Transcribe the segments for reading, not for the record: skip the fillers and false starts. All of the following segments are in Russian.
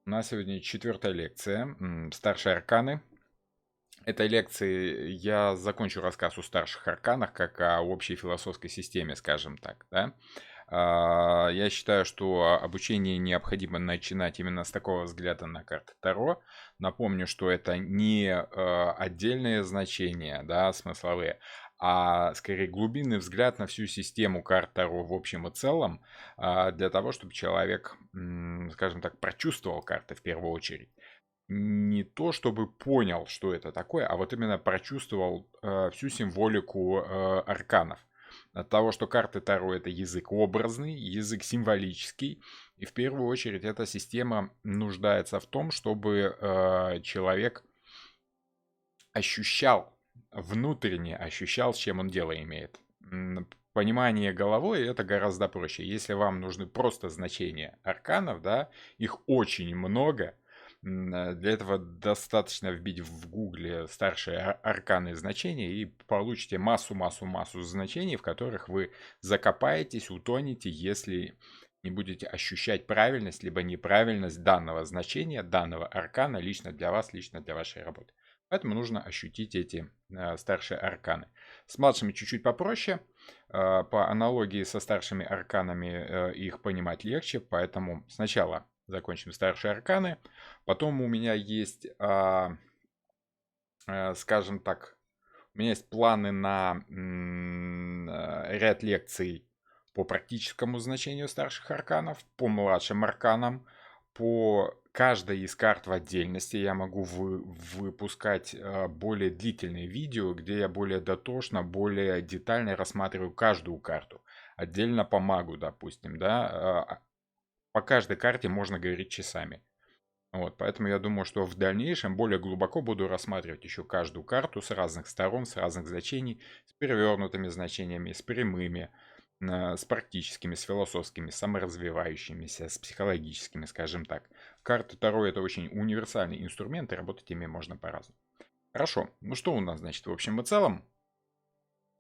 У нас сегодня четвертая лекция, старшие арканы. Этой лекции я закончу рассказ о старших арканах, как о общей философской системе, скажем так, да. Я считаю, что обучение необходимо начинать именно с такого взгляда на карты Таро. Напомню, что это не отдельные значения, да, смысловые, а скорее глубинный взгляд на всю систему карт Таро в общем и целом, для того, чтобы человек, скажем так, прочувствовал карты в первую очередь. Не то чтобы понял, что это такое, а вот именно прочувствовал всю символику арканов. От того, что карты Таро это язык образный, язык символический, и в первую очередь эта система нуждается в том, чтобы человек ощущал, внутренне ощущал, с чем он дело имеет. Понимание головой это гораздо проще. Если вам нужны просто значения арканов, да, их очень много. Для этого достаточно вбить в гугле старшие арканы значения и получите массу значений, в которых вы закопаетесь, утонете, если не будете ощущать правильность либо неправильность данного значения, данного аркана лично для вас, лично для вашей работы. Поэтому нужно ощутить эти старшие арканы. С младшими чуть-чуть попроще. По аналогии со старшими арканами их понимать легче. Поэтому сначала закончим старшие арканы. Потом у меня есть, скажем так, у меня есть планы на ряд лекций по практическому значению старших арканов, по младшим арканам, по каждой из карт в отдельности я могу выпускать более длительные видео, где я более дотошно, более детально рассматриваю каждую карту. Отдельно по магу, допустим, да. По каждой карте можно говорить часами. Вот, поэтому я думаю, что в дальнейшем более глубоко буду рассматривать еще каждую карту с разных сторон, с разных значений, с перевернутыми значениями, с прямыми, с практическими, с философскими, саморазвивающимися, с психологическими, скажем так. Карты Таро это очень универсальный инструмент, и работать ими можно по-разному. Хорошо, ну что у нас, значит, в общем и целом?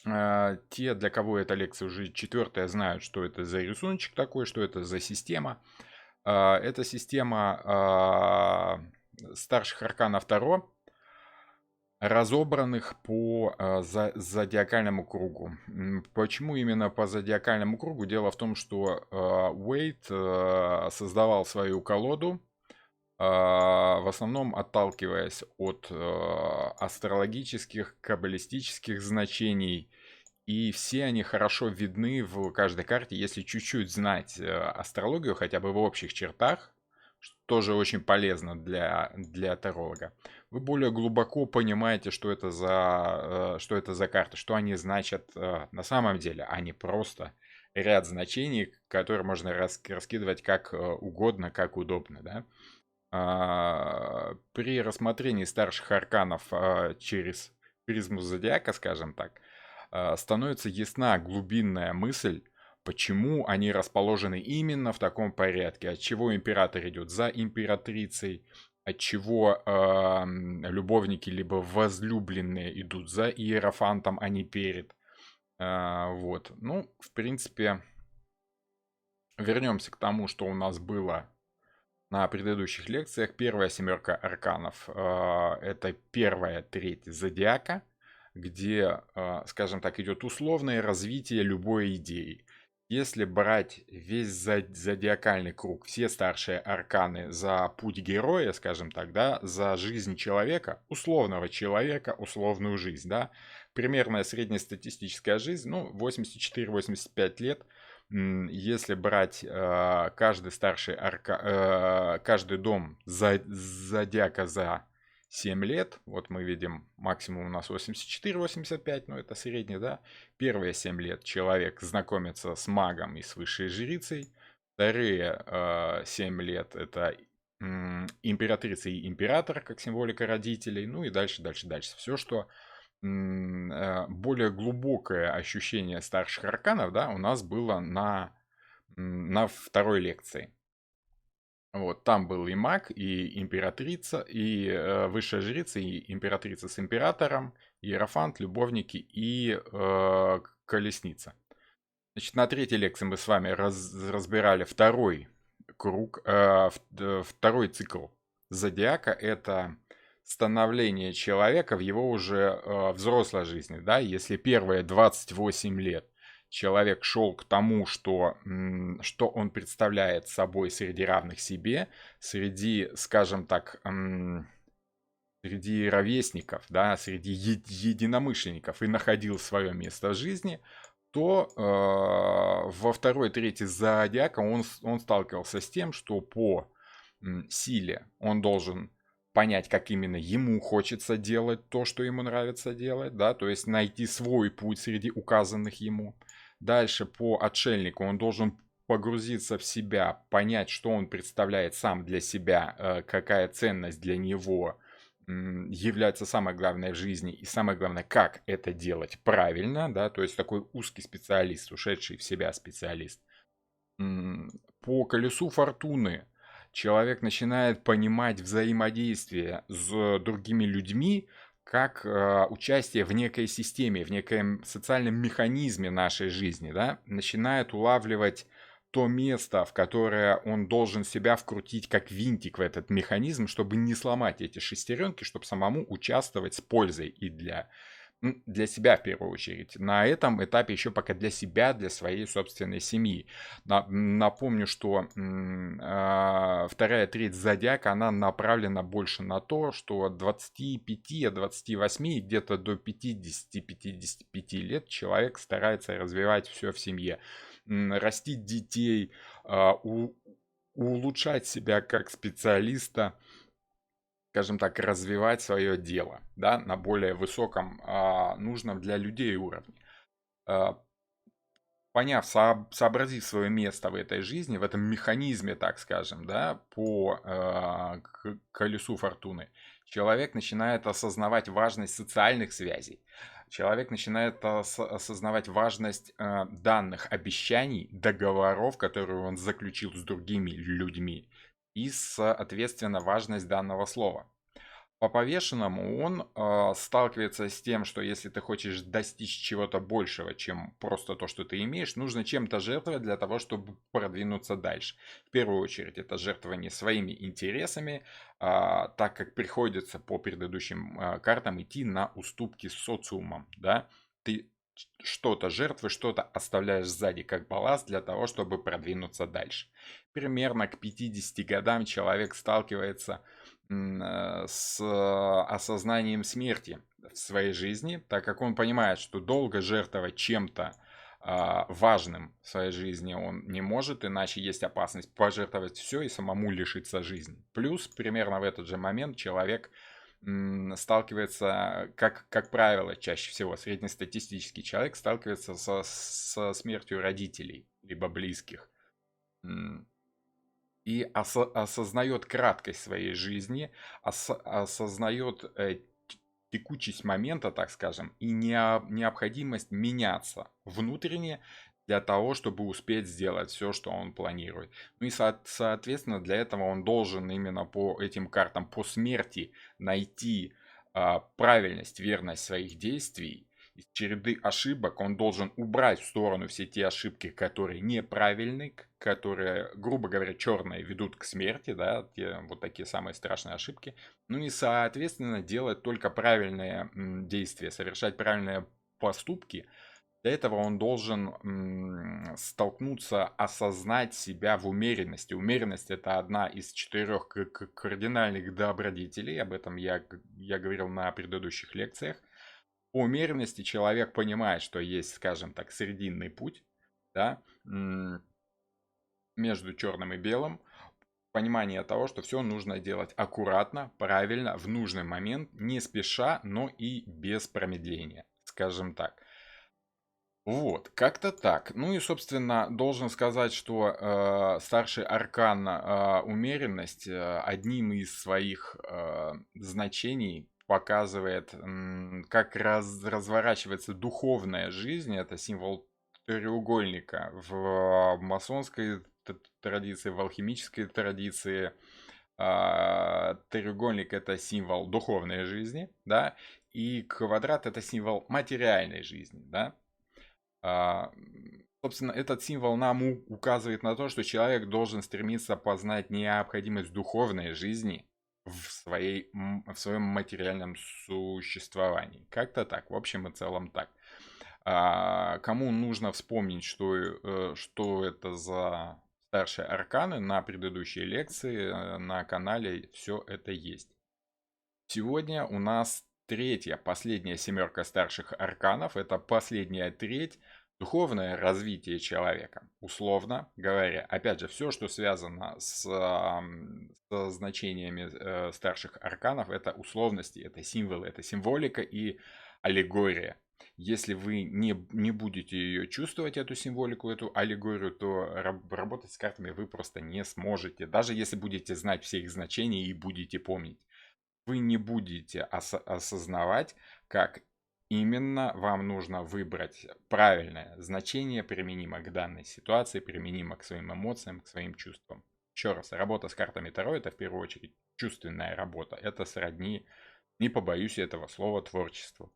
Те, для кого эта лекция уже четвертая, знают, что это за рисуночек такой, что это за система. Это система старших арканов Таро, разобранных по зодиакальному кругу. Почему именно по зодиакальному кругу? Дело в том, что Уэйт создавал свою колоду, в основном отталкиваясь от астрологических, каббалистических значений. И все они хорошо видны в каждой карте, если чуть-чуть знать астрологию, хотя бы в общих чертах, что тоже очень полезно для таролога. Вы более глубоко понимаете, что это за карты, что они значат на самом деле, а не просто ряд значений, которые можно раскидывать как угодно, как удобно. Да? При рассмотрении старших арканов через призму зодиака, скажем так, становится ясна глубинная мысль, почему они расположены именно в таком порядке, от чего император идет за императрицей, от чего любовники либо возлюбленные идут за иерофантом, а не перед. Вот. Ну, в принципе, вернемся к тому, что у нас было на предыдущих лекциях. Первая семерка арканов это первая треть зодиака, где, скажем так, идет условное развитие любой идеи. Если брать весь зодиакальный круг, все старшие арканы за путь героя, скажем так, да, за жизнь человека, условную жизнь, да, примерная среднестатистическая жизнь, ну, 84-85 лет. Если брать каждый старший каждый дом зодиака за 7 лет, вот мы видим максимум у нас 84-85, но это средний, да, первые 7 лет человек знакомится с магом и с высшей жрицей, вторые 7 лет это императрица и император как символика родителей, ну и дальше. Все, что более глубокое ощущение старших арканов, да, у нас было на второй лекции. Вот, там был и маг, и императрица, и высшая жрица, и императрица с императором, иерофант, любовники и колесница. Значит, на третьей лекции мы с вами разбирали второй круг, второй цикл зодиака — это становление человека в его уже взрослой жизни, да, если первые 28 лет человек шел к тому, что он представляет собой среди равных себе, среди, скажем так, среди ровесников, да, среди единомышленников и находил свое место в жизни, то во второй трети зодиака он сталкивался с тем, что по силе он должен понять, как именно ему хочется делать то, что ему нравится делать, да, то есть найти свой путь среди указанных ему. Дальше по отшельнику он должен погрузиться в себя, понять, что он представляет сам для себя, какая ценность для него является самое главное в жизни, и самое главное, как это делать правильно, да, то есть такой узкий специалист, ушедший в себя специалист. По колесу фортуны человек начинает понимать взаимодействие с другими людьми как участие в некой системе, в неком социальном механизме нашей жизни, да, начинает улавливать то место, в которое он должен себя вкрутить как винтик в этот механизм, чтобы не сломать эти шестеренки, чтобы самому участвовать с пользой и для себя в первую очередь. На этом этапе еще пока для себя, для своей собственной семьи. Напомню, что вторая треть зодиака, она направлена больше на то, что от 25, от 28 где-то до 50-55 лет человек старается развивать все в семье. Растить детей, улучшать себя как специалиста, скажем так, развивать свое дело, да, на более высоком, нужном для людей уровне. Поняв, сообразив свое место в этой жизни, в этом механизме, так скажем, да, по колесу фортуны, человек начинает осознавать важность социальных связей. Человек начинает осознавать важность данных обещаний, договоров, которые он заключил с другими людьми, и, соответственно, важность данного слова. По повешенному он сталкивается с тем, что если ты хочешь достичь чего-то большего, чем просто то, что ты имеешь, нужно чем-то жертвовать для того, чтобы продвинуться дальше. В первую очередь это жертвование своими интересами, так как приходится по предыдущим картам идти на уступки с социумом. Да? Ты что-то жертвуешь, что-то оставляешь сзади как балласт для того, чтобы продвинуться дальше. Примерно к 50 годам человек сталкивается с осознанием смерти в своей жизни, так как он понимает, что долго жертвовать чем-то важным в своей жизни он не может, иначе есть опасность пожертвовать все и самому лишиться жизни. Плюс примерно в этот же момент человек сталкивается, как правило, чаще всего среднестатистический человек сталкивается со смертью родителей, либо близких. И осознает краткость своей жизни, осознает текучесть момента, так скажем, и необходимость меняться внутренне для того, чтобы успеть сделать все, что он планирует. Ну и, соответственно, для этого он должен именно по этим картам, по смерти найти правильность, верность своих действий. Из череды ошибок он должен убрать в сторону все те ошибки, которые неправильны, которые, грубо говоря, черные ведут к смерти, да, те вот такие самые страшные ошибки. Ну и, соответственно, делать только правильные действия, совершать правильные поступки. Для этого он должен столкнуться, осознать себя в умеренности. Умеренность — это одна из 4 кардинальных добродетелей, об этом я говорил на предыдущих лекциях. По умеренности человек понимает, что есть, скажем так, срединный путь, да, между черным и белым. Понимание того, что все нужно делать аккуратно, правильно, в нужный момент, не спеша, но и без промедления, скажем так. Вот, как-то так. Ну и, собственно, должен сказать, что старший аркан умеренность одним из своих значений показывает, как разворачивается духовная жизнь. Это символ треугольника в масонской традиции, в алхимической традиции. Треугольник — это символ духовной жизни, да, и квадрат — это символ материальной жизни, да. Собственно, этот символ нам указывает на то, что человек должен стремиться познать необходимость духовной жизни в своем материальном существовании. Как-то так, в общем и целом так. Кому нужно вспомнить, что это за старшие арканы, на предыдущей лекции на канале все это есть. Сегодня у нас третья, последняя семерка старших арканов. Это последняя треть. Духовное развитие человека. Условно говоря, опять же, все, что связано со значениями старших арканов, это условности, это символы, это символика и аллегория. Если вы не будете ее чувствовать, эту символику, эту аллегорию, то работать с картами вы просто не сможете. Даже если будете знать все их значения и будете помнить, вы не будете осознавать, как именно вам нужно выбрать правильное значение, применимо к данной ситуации, применимо к своим эмоциям, к своим чувствам. Еще раз, работа с картами Таро — это в первую очередь чувственная работа. Это сродни, не побоюсь этого слова, творчеству.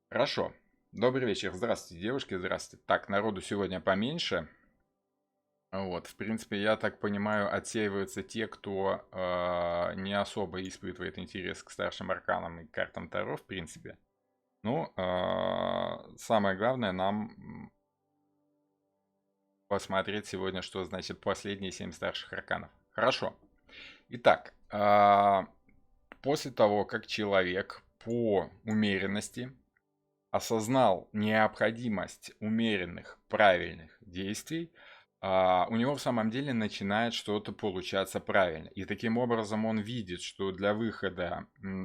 Хорошо. Добрый вечер. Здравствуйте, девушки. Здравствуйте. Так, народу сегодня поменьше. Вот, в принципе, я так понимаю, отсеиваются те, кто не особо испытывает интерес к старшим арканам и картам Таро, в принципе. Ну, самое главное нам посмотреть сегодня, что значит последние 7 старших арканов. Хорошо. Итак, после того, как человек по умеренности осознал необходимость умеренных, правильных действий, у него в самом деле начинает что-то получаться правильно. И таким образом он видит, что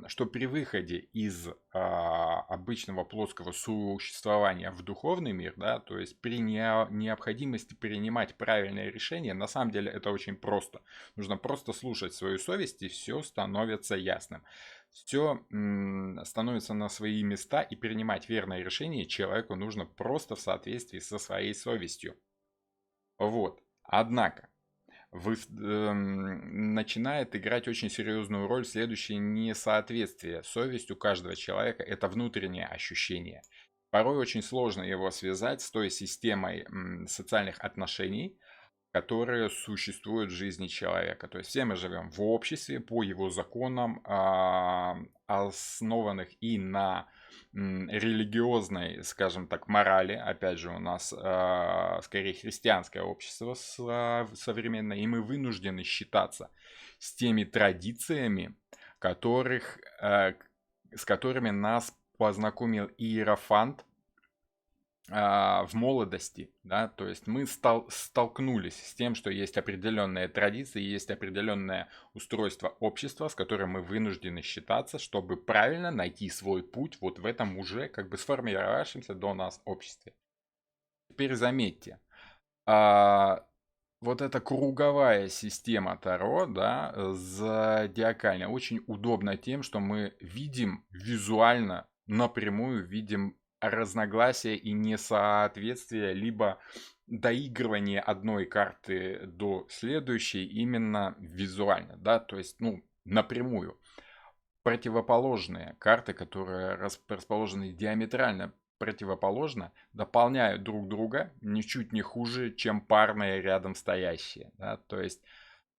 что при выходе из обычного плоского существования в духовный мир, да, то есть при необходимости принимать правильные решения, на самом деле это очень просто. Нужно просто слушать свою совесть, и все становится ясным. Все становится на свои места, и принимать верное решение человеку нужно просто в соответствии со своей совестью. Вот. Однако, начинает играть очень серьезную роль следующее несоответствие. Совесть у каждого человека — это внутреннее ощущение. Порой очень сложно его связать с той системой социальных отношений, которые существуют в жизни человека. То есть все мы живем в обществе по его законам, основанных и на религиозной, скажем так, морали. Опять же, у нас скорее христианское общество современное, и мы вынуждены считаться с теми традициями, с которыми нас познакомил Иерофант в молодости, да, то есть мы столкнулись с тем, что есть определенные традиции, есть определенное устройство общества, с которым мы вынуждены считаться, чтобы правильно найти свой путь вот в этом уже как бы сформировавшемся до нас обществе. Теперь заметьте, вот эта круговая система Таро, да, зодиакальная, очень удобна тем, что мы видим визуально, напрямую видим разногласия и несоответствие, либо доигрывание одной карты до следующей именно визуально, да, то есть, ну, напрямую. Противоположные карты, которые расположены диаметрально противоположно, дополняют друг друга ничуть не хуже, чем парные рядом стоящие. Да? То есть,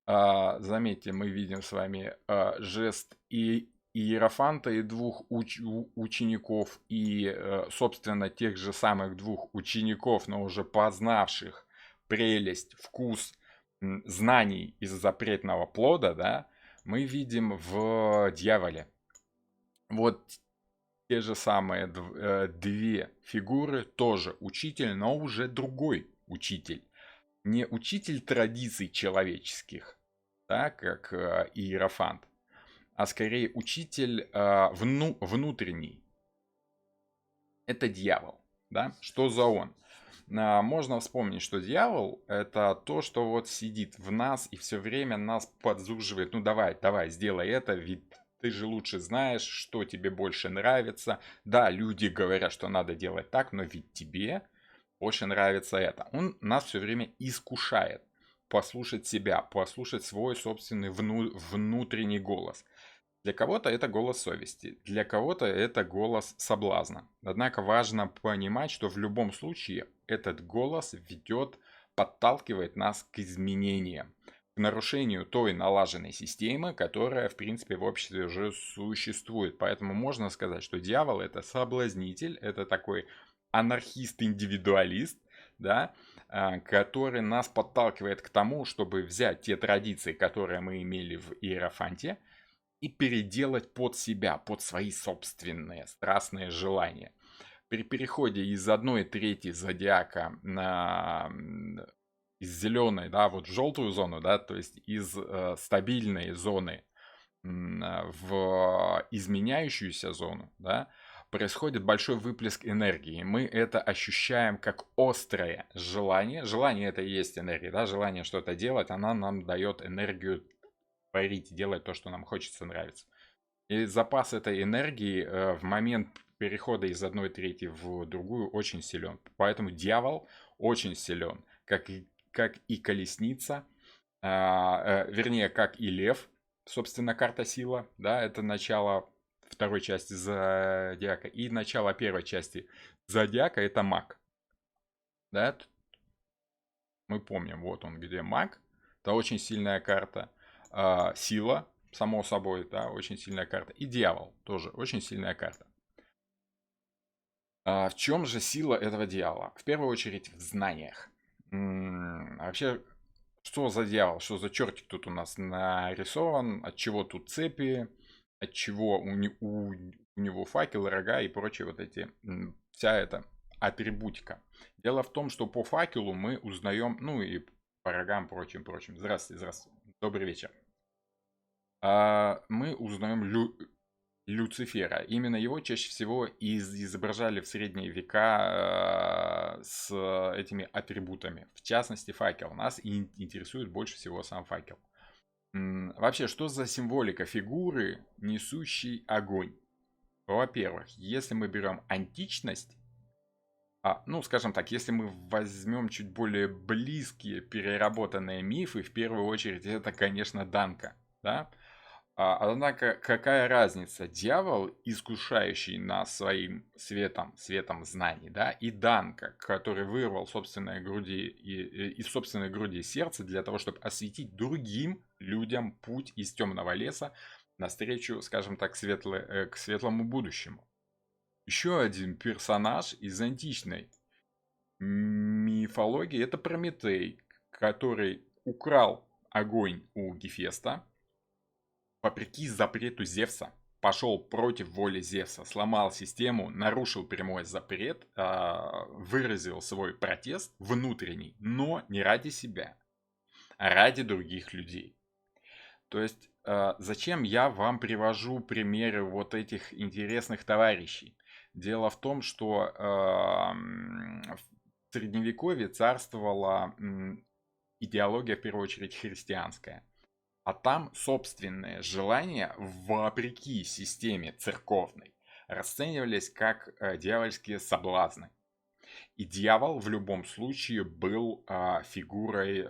заметьте, мы видим с вами жест и Иерофанта и двух учеников, и, собственно, тех же самых двух учеников, но уже познавших прелесть, вкус знаний из запретного плода, да, мы видим в дьяволе. Вот те же самые две фигуры, тоже учитель, но уже другой учитель. Не учитель традиций человеческих, да, как Иерофант, а скорее учитель внутренний. Это дьявол. Да? Что за он? Можно вспомнить, что дьявол — это то, что вот сидит в нас и все время нас подзуживает. Ну давай, сделай это, ведь ты же лучше знаешь, что тебе больше нравится. Да, люди говорят, что надо делать так, но ведь тебе больше нравится это. Он нас все время искушает послушать себя, послушать свой собственный внутренний голос. Для кого-то это голос совести, для кого-то это голос соблазна. Однако важно понимать, что в любом случае этот голос подталкивает нас к изменениям, к нарушению той налаженной системы, которая, в принципе, в обществе уже существует. Поэтому можно сказать, что дьявол — это соблазнитель, это такой анархист-индивидуалист, да, который нас подталкивает к тому, чтобы взять те традиции, которые мы имели в Иерофанте, и переделать под себя, под свои собственные страстные желания. При переходе из 1/3 зодиака из зеленой, да, вот в желтую зону, да, то есть из стабильной зоны в изменяющуюся зону, да, происходит большой выплеск энергии. Мы это ощущаем как острое желание. Желание — это и есть энергия, да, желание что-то делать, она нам дает энергию творить, делать то, что нам хочется, нравится. И запас этой энергии в момент перехода из 1/3 в другую очень силен. Поэтому дьявол очень силен, как и колесница, вернее, как и лев, собственно, карта сила, да, это начало второй части зодиака, и начало первой части зодиака — это маг, да, мы помним, вот он где маг, это очень сильная карта, сила, само собой, да, очень сильная карта, и дьявол тоже очень сильная карта. В чем же сила этого дьявола? В первую очередь в знаниях. Вообще, что за дьявол, что за чертик тут у нас нарисован, от чего тут цепи, от чего у него факел, рога и прочие вот эти, вся эта атрибутика. Дело в том, что по факелу мы узнаем, ну и по рогам, прочим. Здравствуйте, здравствуйте, добрый вечер. Мы узнаем Люцифера. Именно его чаще всего изображали в средние века с этими атрибутами. В частности, факел. Нас интересует больше всего сам факел. Вообще, что за символика фигуры, несущей огонь? Во-первых, если мы берем античность, ну, скажем так, если мы возьмем чуть более близкие переработанные мифы, в первую очередь это, конечно, Данка, да? Однако, какая разница? Дьявол, искушающий нас своим светом знаний, да, и Данка, который вырвал собственные груди из собственной груди сердце для того, чтобы осветить другим людям путь из темного леса навстречу, скажем так, к светлому будущему. Еще один персонаж из античной мифологии — это Прометей, который украл огонь у Гефеста, вопреки запрету Зевса, пошел против воли Зевса, сломал систему, нарушил прямой запрет, выразил свой протест внутренний, но не ради себя, а ради других людей. То есть, зачем я вам привожу примеры вот этих интересных товарищей? Дело в том, что в Средневековье царствовала идеология, в первую очередь, христианская. А там собственные желания, вопреки системе церковной, расценивались как дьявольские соблазны. И дьявол в любом случае был фигурой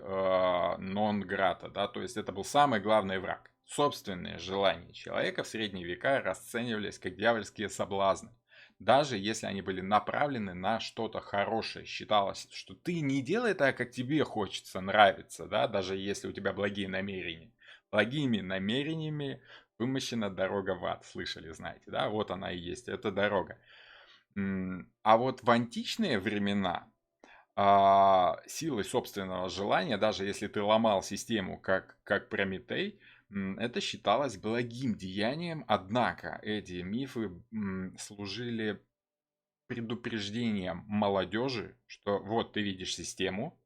нон-грата, да, то есть это был самый главный враг. Собственные желания человека в средние века расценивались как дьявольские соблазны. Даже если они были направлены на что-то хорошее. Считалось, что ты не делай так, как тебе хочется, нравится, да, даже если у тебя благие намерения. Благими намерениями вымощена дорога в ад. Слышали, знаете, да? Вот она и есть, это дорога. А вот в античные времена силой собственного желания, даже если ты ломал систему как Прометей, это считалось благим деянием. Однако эти мифы служили предупреждением молодежи, что вот ты видишь систему,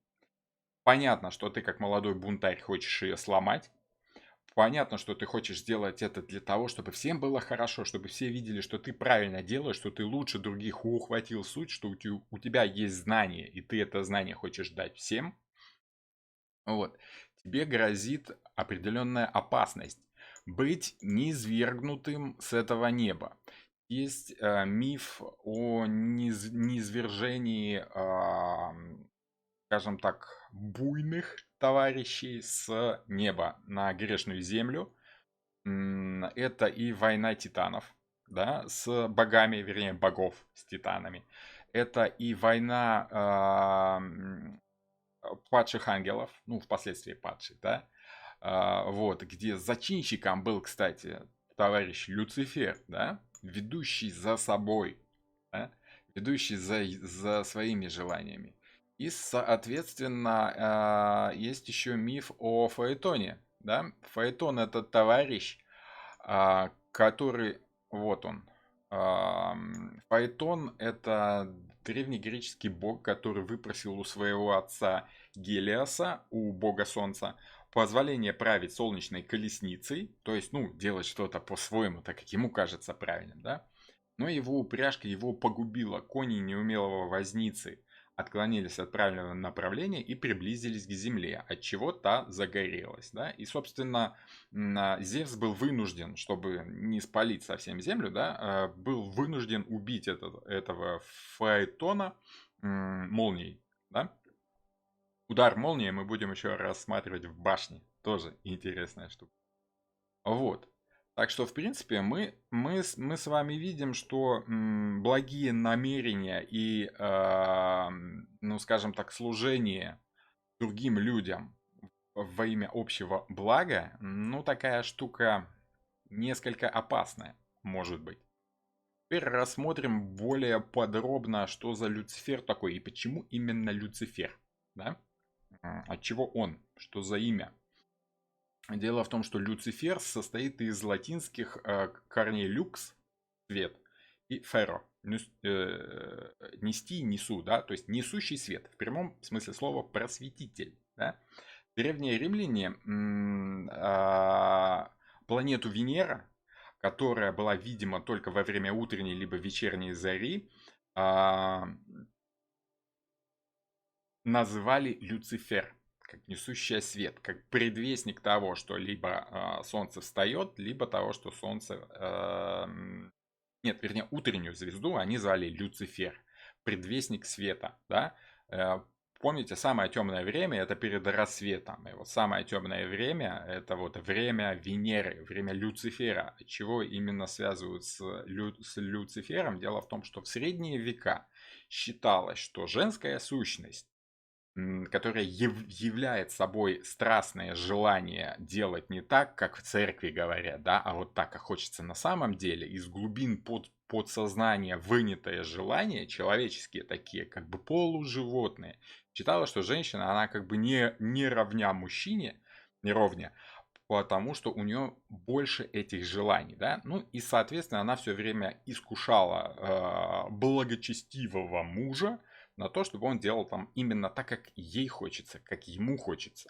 понятно, что ты как молодой бунтарь хочешь ее сломать, понятно, что ты хочешь сделать это для того, чтобы всем было хорошо, чтобы все видели, что ты правильно делаешь, что ты лучше других ухватил суть, что у тебя есть знание, и ты это знание хочешь дать всем. Вот. Тебе грозит определенная опасность быть низвергнутым с этого неба. Есть миф о низвержении, скажем так, буйных товарищей с неба на грешную землю. Это и война титанов, да, с богами, вернее, богов с титанами. это и война падших ангелов, ну, впоследствии падших, да, вот, где зачинщиком был, кстати, товарищ Люцифер, да, ведущий за собой, да, ведущий за своими желаниями. И, соответственно, есть еще миф о Фаэтоне, да. Фаэтон — это товарищ, который, вот он. Фаэтон — это древнегреческий бог, который выпросил у своего отца Гелиоса, у бога солнца, позволение править солнечной колесницей, то есть, ну, делать что-то по-своему, так как ему кажется правильным, да. Но его упряжка его погубила. Кони неумелого возницы отклонились от правильного направления и приблизились к земле, от чего та загорелась. Да? И, собственно, Зевс был вынужден, чтобы не спалить совсем землю, да, был вынужден убить этого Фаэтона молнией. Да? Удар молнии мы будем еще рассматривать в башне. Тоже интересная штука. Вот. Так что, в принципе, мы с вами видим, что благие намерения и, ну, скажем так, служение другим людям во имя общего блага, ну, такая штука несколько опасная, может быть. Теперь рассмотрим более подробно, что за Люцифер такой и почему именно Люцифер. Да? От чего он? Что за имя? Дело в том, что Люцифер состоит из латинских корней люкс — свет, и феро — нести, несу, да, то есть несущий свет, в прямом смысле слова просветитель. Да? Древние римляне планету Венера, которая была видима только во время утренней либо вечерней зари, называли Люцифер, как несущая свет, как предвестник того, что либо солнце встает, либо того, что солнце... нет, вернее, утреннюю звезду они звали Люцифер, предвестник света, да. Помните, самое темное время — это перед рассветом. И вот самое темное время — это вот время Венеры, время Люцифера. Чего именно связывают с Люцифером? Дело в том, что в средние века считалось, что женская сущность, которая являет собой страстное желание делать не так, как в церкви говорят, да, а вот так, как хочется на самом деле, из глубин подсознания вынятое желание, человеческие такие, как бы полуживотные. Считала, что женщина, она как бы не равня мужчине, не ровня, потому что у нее больше этих желаний, да, ну и, соответственно, она все время искушала благочестивого мужа на то, чтобы он делал там именно так, как ей хочется, как ему хочется.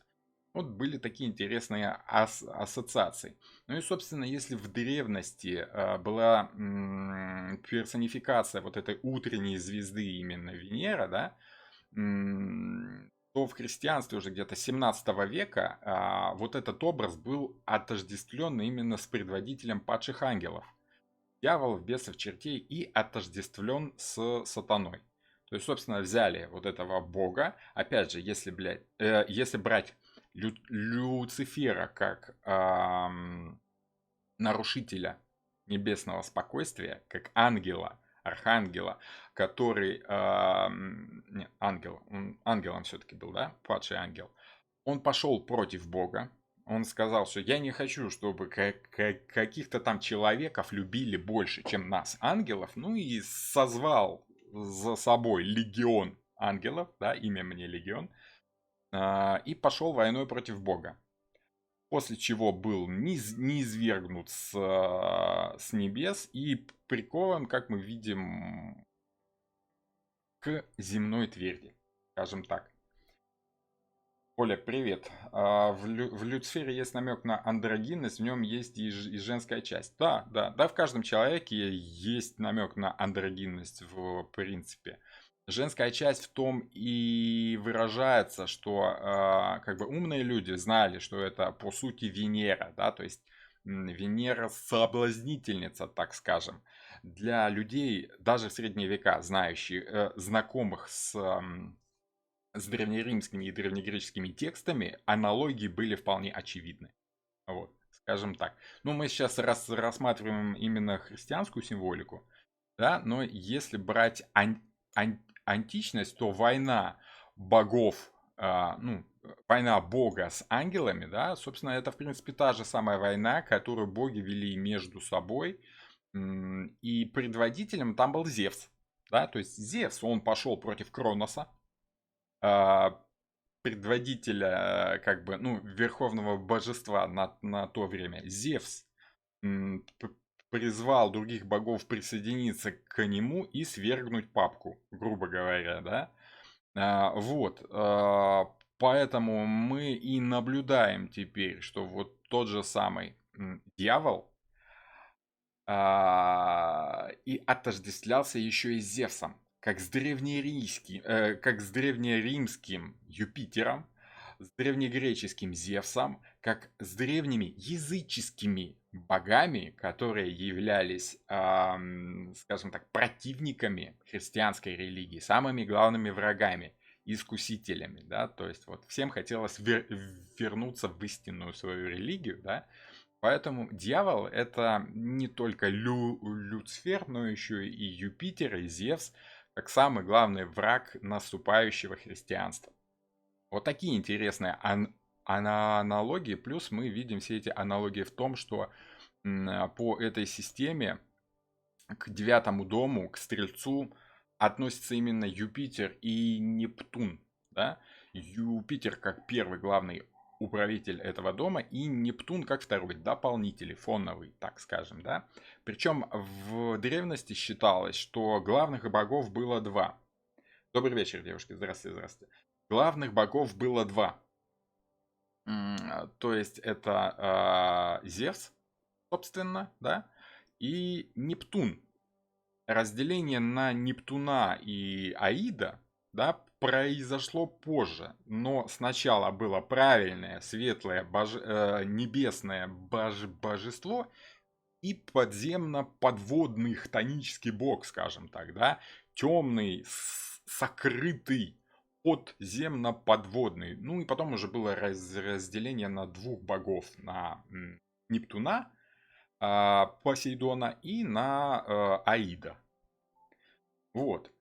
Вот были такие интересные ассоциации. Ну и, собственно, если в древности была персонификация вот этой утренней звезды именно Венера, да, то в христианстве уже где-то 17 века вот этот образ был отождествлен именно с предводителем падших ангелов, дьяволов, бесов, чертей, и отождествлен с сатаной. То есть, собственно, взяли вот этого бога, опять же, если брать Люцифера как нарушителя небесного спокойствия, как ангела, архангела, который, нет, ангел, он ангелом все-таки был, да, падший ангел, он пошел против Бога, он сказал, что я не хочу, чтобы каких-то там человеков любили больше, чем нас, ангелов, ну и созвал за собой легион ангелов, да, имя мне легион, и пошел войной против Бога. После чего был низвергнут с небес и прикован, как мы видим, к земной тверди, скажем так. Оля, привет. В Люцифере есть намек на андрогинность, в нем есть и женская часть. Да, да, да, в каждом человеке есть намек на андрогинность в принципе. Женская часть в том и выражается, что как бы умные люди знали, что это по сути Венера, да, то есть Венера соблазнительница, так скажем. Для людей, даже в средние века, знающих, знакомых с древнеримскими и древнегреческими текстами, аналогии были вполне очевидны. Вот, скажем так. Ну, мы сейчас рассматриваем именно христианскую символику, да, но если брать античность, то война богов, война бога с ангелами, да, собственно, это, в принципе, та же самая война, которую боги вели между собой. И предводителем там был Зевс. Да, то есть Зевс, он пошел против Кроноса, а, предводителя, как бы, верховного божества на то время. Зевс призвал других богов присоединиться к нему и свергнуть папку, грубо говоря, да. Вот, поэтому мы и наблюдаем теперь, что вот тот же самый дьявол и отождествлялся еще и с Зевсом, как с древнеримским Юпитером, с древнегреческим Зевсом, как с древними языческими богами, которые являлись, скажем так, противниками христианской религии, самыми главными врагами, искусителями, да, то есть вот всем хотелось вернуться в истинную свою религию, да, поэтому дьявол это не только Люцифер, но еще и Юпитер, и Зевс, как самый главный враг наступающего христианства. Вот такие интересные аналогии. Плюс мы видим все эти аналогии в том, что по этой системе к девятому дому, к Стрельцу относятся именно Юпитер и Нептун. Да? Юпитер как первый главный управитель этого дома и Нептун как второй, дополнительный, фоновый, так скажем. Да? Причем в древности считалось, что главных богов было два. Добрый вечер, девушки, здравствуйте, здравствуйте. Главных богов было два. То есть это Зевс, собственно, да, и Нептун. Разделение на Нептуна и Аида, да, произошло позже, но сначала было правильное, светлое, небесное божество и подземно-подводный хтонический бог, скажем так, да, темный, сокрытый, подземно-подводный. Ну и потом уже было разделение на двух богов, на Нептуна, Посейдона и на Аида. Вот.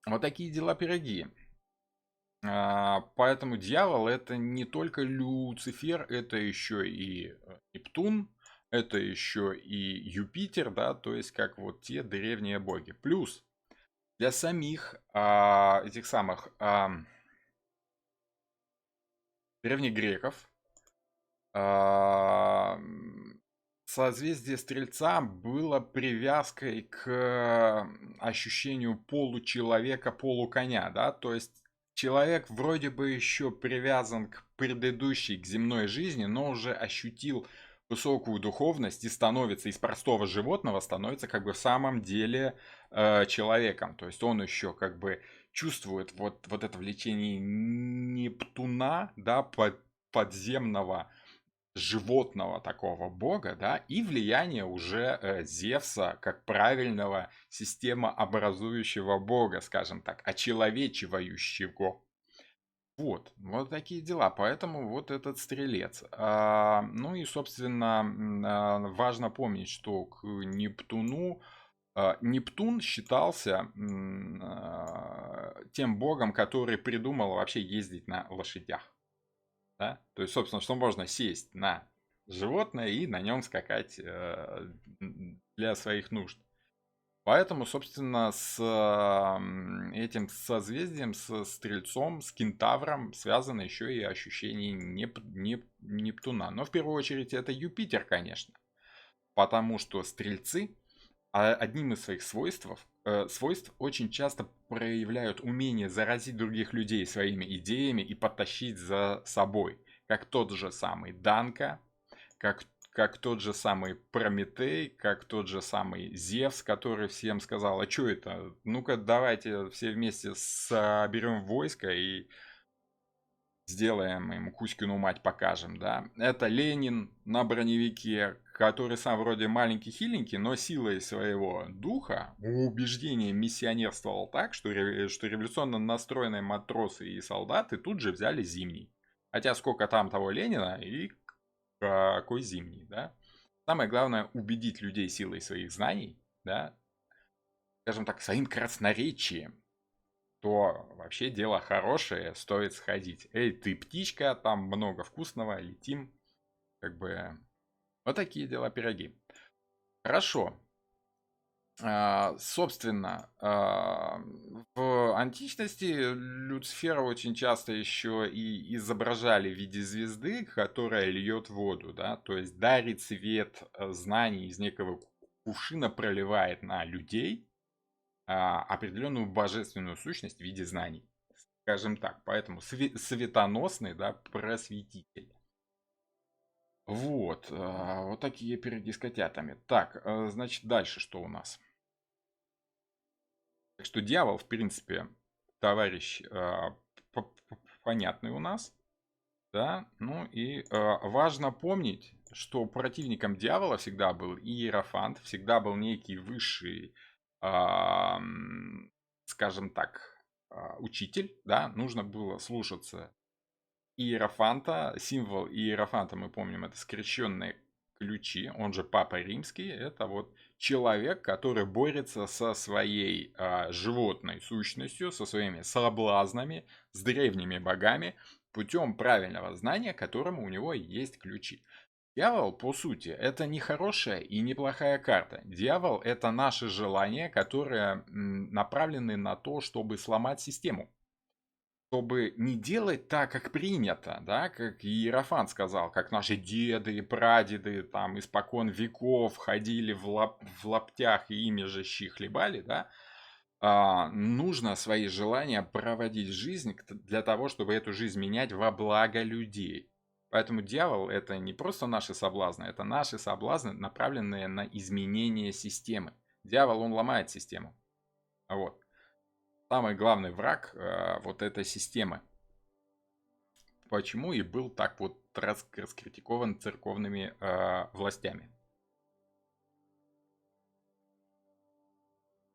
Вот такие дела пироги. Поэтому дьявол это не только Люцифер, это еще и Нептун, это еще и Юпитер, да, то есть как вот те древние боги. Плюс для самих этих самых древних греков созвездие Стрельца было привязкой к ощущению получеловека, полуконя, да, то есть человек вроде бы еще привязан к предыдущей, к земной жизни, но уже ощутил высокую духовность и становится из простого животного, становится как бы в самом деле человеком, то есть он еще как бы чувствует вот это влечение Нептуна, да, подземного животного такого бога, да, и влияние уже Зевса как правильного системообразующего бога, скажем так, очеловечивающего. Вот такие дела. Поэтому вот этот стрелец. Ну и, собственно, важно помнить, что к Нептуну Нептун считался тем богом, который придумал вообще ездить на лошадях. Да? То есть, собственно, что можно сесть на животное и на нем скакать для своих нужд. Поэтому, собственно, с этим созвездием, с Стрельцом, с Кентавром связано еще и ощущение Нептуна. Но в первую очередь это Юпитер, конечно. Потому что Стрельцы одним из своих свойств очень часто проявляют умение заразить других людей своими идеями и потащить за собой. Как тот же самый Данка, как тот же самый Прометей, как тот же самый Зевс, который всем сказал, а что это? Ну-ка давайте все вместе соберем войско и сделаем им Кузькину мать покажем, да. Это Ленин на броневике, который сам вроде маленький хиленький, но силой своего духа, убеждения миссионерствовал так, что революционно настроенные матросы и солдаты тут же взяли Зимний. Хотя сколько там того Ленина и какой Зимний, да. Самое главное убедить людей силой своих знаний, да, скажем так, своим красноречием, то вообще дело хорошее, стоит сходить. Эй, ты птичка, там много вкусного, летим. Как бы вот такие дела пироги. Хорошо. Собственно, в античности Люцифера очень часто еще и изображали в виде звезды, которая льет воду, да, то есть дарит свет знаний из некого кувшина, проливает на людей определенную божественную сущность в виде знаний, скажем так. Поэтому светоносный, да, просветитель. Вот, вот такие пироги с котятами. Так, значит, дальше что у нас? Так что дьявол, в принципе, товарищ понятный у нас, да. Ну и важно помнить, что противником дьявола всегда был Иерофант, всегда был некий высший, скажем так, учитель, да. Нужно было слушаться Иерофанта. Символ Иерофанта, мы помним, это скрещенные ключи, он же Папа Римский. Это вот человек, который борется со своей животной сущностью, со своими соблазнами, с древними богами, путем правильного знания, которому у него есть ключи. Дьявол, по сути, это не хорошая и не плохая карта. Дьявол — это наши желания, которые направлены на то, чтобы сломать систему, чтобы не делать так, как принято, да, как Иерофант сказал, как наши деды и прадеды там испокон веков ходили в лаптях и ими же щи хлебали, да. Нужно свои желания проводить в жизнь для того, чтобы эту жизнь менять во благо людей. Поэтому дьявол — это не просто наши соблазны, это наши соблазны, направленные на изменение системы. Дьявол, он ломает систему. Вот. Самый главный враг вот этой системы. Почему и был так вот раскритикован церковными властями.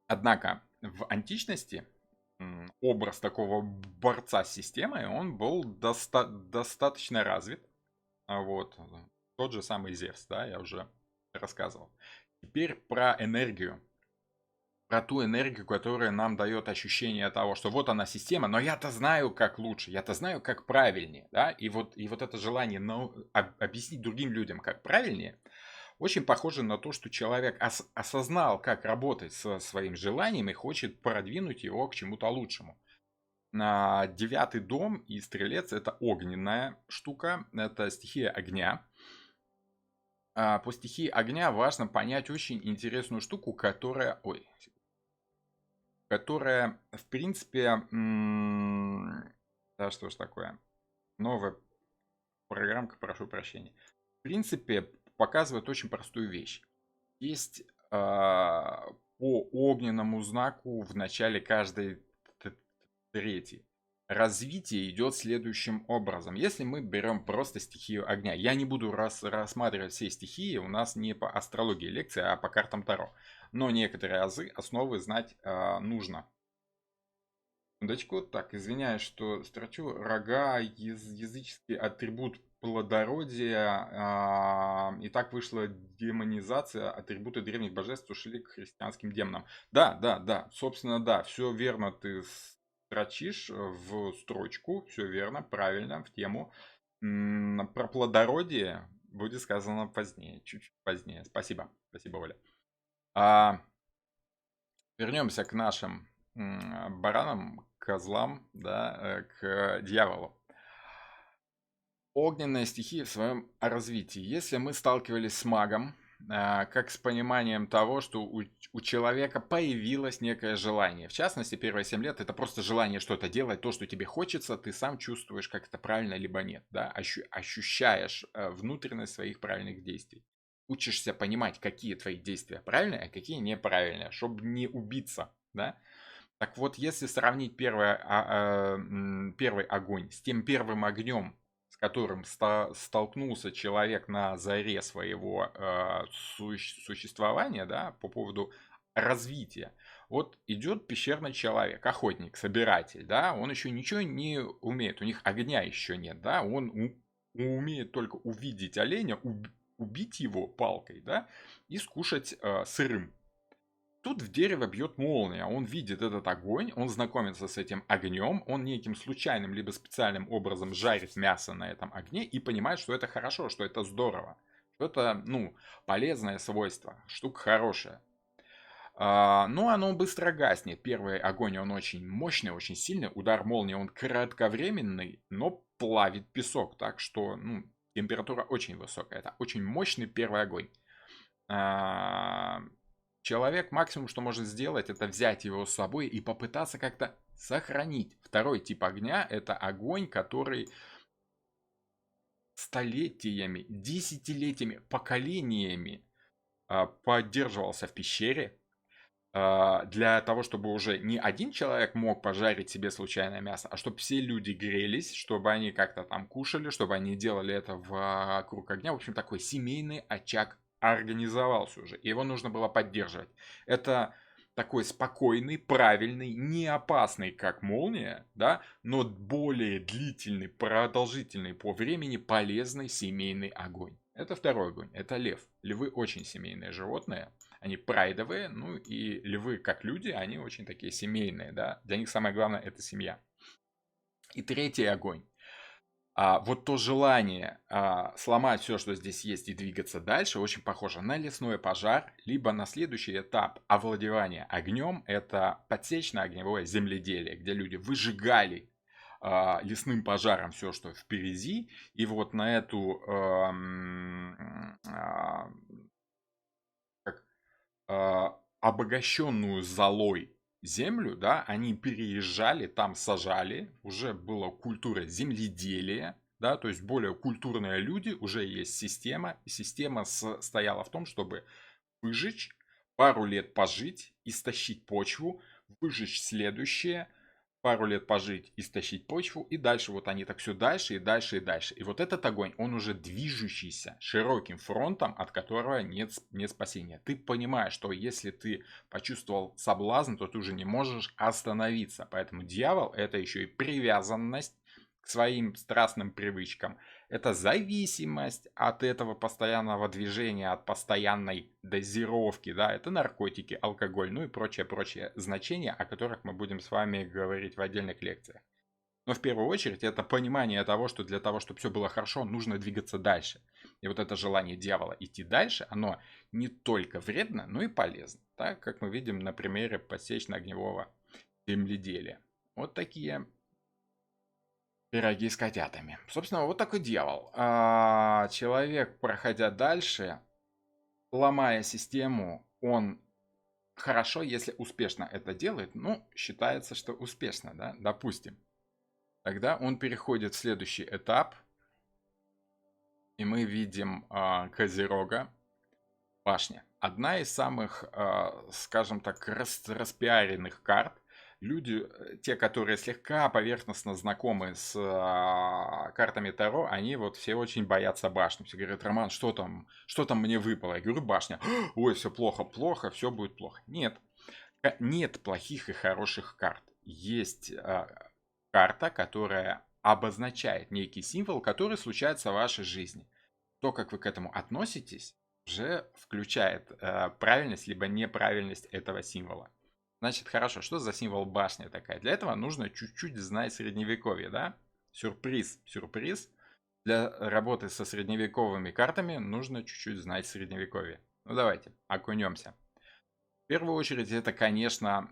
Однако в античности образ такого борца с системой, он был достаточно развит. Вот. Тот же самый Зевс, да, я уже рассказывал. Теперь про энергию. Про ту энергию, которая нам дает ощущение того, что вот она система, но я-то знаю, как лучше, я-то знаю, как правильнее, да, и вот это желание объяснить другим людям, как правильнее, очень похоже на то, что человек осознал, как работать со своим желанием и хочет продвинуть его к чему-то лучшему. На девятый дом и стрелец — это огненная штука, это стихия огня. По стихии огня важно понять очень интересную штуку, которая, в принципе, да, что ж такое, новая программка, прошу прощения. В принципе, показывает очень простую вещь. Есть по огненному знаку в начале каждой трети. Развитие идет следующим образом. Если мы берем просто стихию огня, я не буду рассматривать все стихии, у нас не по астрологии лекция, а по картам Таро. Но некоторые азы, основы знать нужно. Секундочку. Так, извиняюсь, что строчу. Рога, языческий атрибут плодородия. И так вышла демонизация. Атрибуты древних божеств ушли к христианским демонам. Да, да, да. Собственно, да. Все верно ты строчишь в строчку. Все верно, правильно, в тему. Про плодородие будет сказано позднее. Чуть позднее. Спасибо. Спасибо, Оля. Вернемся к нашим баранам, козлам, да, к дьяволу. Огненная стихия в своем развитии. Если мы сталкивались с магом, как с пониманием того, что у человека появилось некое желание. В частности, первые 7 лет это просто желание что-то делать, то, что тебе хочется, ты сам чувствуешь, как это правильно либо нет. Да? Ощущаешь внутренность своих правильных действий. Учишься понимать, какие твои действия правильные, а какие неправильные, чтобы не убиться. Да? Так вот, если сравнить первый огонь с тем первым огнем, с которым столкнулся человек на заре своего существования, да, по поводу развития. Вот идет пещерный человек, охотник, собиратель, да, он еще ничего не умеет, у них огня еще нет, да, он умеет только увидеть оленя, убить его палкой, да, и скушать сырым. тут в дерево бьет молния, он видит этот огонь, он знакомится с этим огнем, он неким случайным либо специальным образом жарит мясо на этом огне и понимает, что это хорошо, что это здорово, что это, ну, полезное свойство, штука хорошая. Но оно быстро гаснет. Первый огонь, он очень мощный, очень сильный. Удар молнии, он кратковременный, но плавит песок. Так что, ну, температура очень высокая. Это очень мощный первый огонь. А, Человек максимум, что может сделать, это взять его с собой и попытаться как-то сохранить. Второй тип огня — это огонь, который столетиями, десятилетиями, поколениями поддерживался в пещере, для того, чтобы уже не один человек мог пожарить себе случайное мясо, а чтобы все люди грелись, чтобы они как-то там кушали, чтобы они делали это вокруг огня. В общем, такой семейный очаг организовался уже, и его нужно было поддерживать. Это такой спокойный, правильный, не опасный, как молния, да, но более длительный, продолжительный по времени, полезный семейный огонь. Это второй огонь, это лев. Львы очень семейные животные, они прайдовые, ну и львы, как люди, они очень такие семейные, да. Для них самое главное — это семья. И третий огонь. Вот то желание сломать все, что здесь есть, и двигаться дальше, очень похоже на лесной пожар, либо на следующий этап овладевания огнем. Это подсечно-огневое земледелие, где люди выжигали лесным пожаром все, что впереди, и вот на эту обогащенную золой землю, да, они переезжали, там сажали, уже была культура земледелия, да, то есть более культурные люди, уже есть система, и система стояла в том, чтобы выжечь, пару лет пожить, истощить почву, выжечь следующее, пару лет пожить, истощить почву, и дальше вот они так все дальше и дальше и дальше. И вот этот огонь, он уже движущийся широким фронтом, от которого нет спасения. Ты понимаешь, что если ты почувствовал соблазн, то ты уже не можешь остановиться. Поэтому дьявол — это еще и привязанность к своим страстным привычкам. Это зависимость от этого постоянного движения, от постоянной дозировки, да, это наркотики, алкоголь, ну и прочее значения, о которых мы будем с вами говорить в отдельных лекциях. Но в первую очередь это понимание того, что для того, чтобы все было хорошо, нужно двигаться дальше. И вот это желание дьявола идти дальше, оно не только вредно, но и полезно. Так, как мы видим на примере подсечно-огневого земледелия. Вот такие пироги с котятами. Собственно, вот такой дьявол. Человек, проходя дальше, ломая систему, он хорошо, если успешно это делает. Ну, считается, что успешно, да, допустим. Тогда он переходит в следующий этап, и мы видим Козерога, башня. Одна из самых, скажем так, распиаренных карт. Люди, те, которые слегка поверхностно знакомы с картами Таро, они вот все очень боятся башни. Все говорят: Роман, что там мне выпало? Я говорю: башня. Ой, все плохо, все будет плохо. Нет, нет плохих и хороших карт. Есть карта, которая обозначает некий символ, который случается в вашей жизни. То, как вы к этому относитесь, уже включает правильность либо неправильность этого символа. Значит, хорошо, что за символ башня такая? Для этого нужно чуть-чуть знать средневековье, да? Сюрприз. Для работы со средневековыми картами нужно чуть-чуть знать средневековье. Ну давайте, окунемся. В первую очередь это, конечно,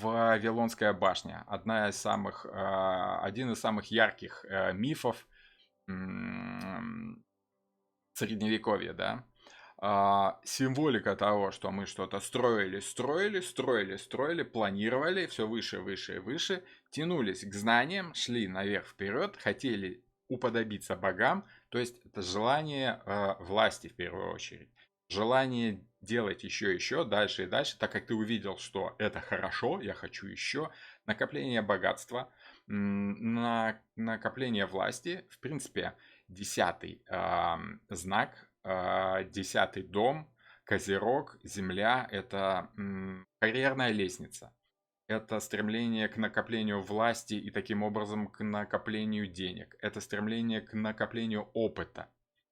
Вавилонская башня. Один из самых ярких мифов Средневековья, да. Символика того, что мы что-то строили, планировали, все выше и выше, тянулись к знаниям, шли наверх вперед, хотели уподобиться богам, то есть это желание власти в первую очередь. Желание делать еще, дальше и дальше, так как ты увидел, что это хорошо, я хочу еще. Накопление богатства, накопление власти, в принципе, 10-й знак, 10-й дом, Козерог, Земля — это карьерная лестница. Это стремление к накоплению власти и таким образом к накоплению денег. Это стремление к накоплению опыта.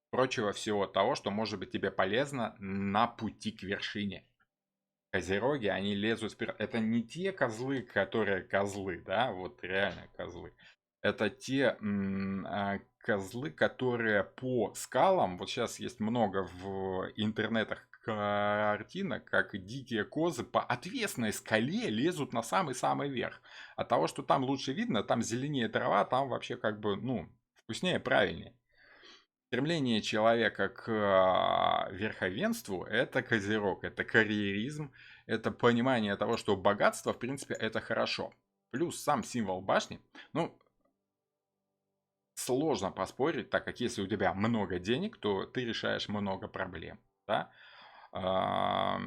Прочего всего того, что может быть тебе полезно на пути к вершине. Козероги, они лезут вперед. Это не те козлы, которые козлы, да, вот реально козлы. Это те козлы, которые по скалам, вот сейчас есть много в интернетах картинок, как дикие козы по отвесной скале лезут на самый-самый верх. От того, что там лучше видно, там зеленее трава, там вообще как бы, ну, вкуснее, правильнее. Стремление человека к верховенству – это козерог, это карьеризм, это понимание того, что богатство, в принципе, это хорошо. Плюс сам символ башни, ну, сложно поспорить, так как если у тебя много денег, то ты решаешь много проблем, да? То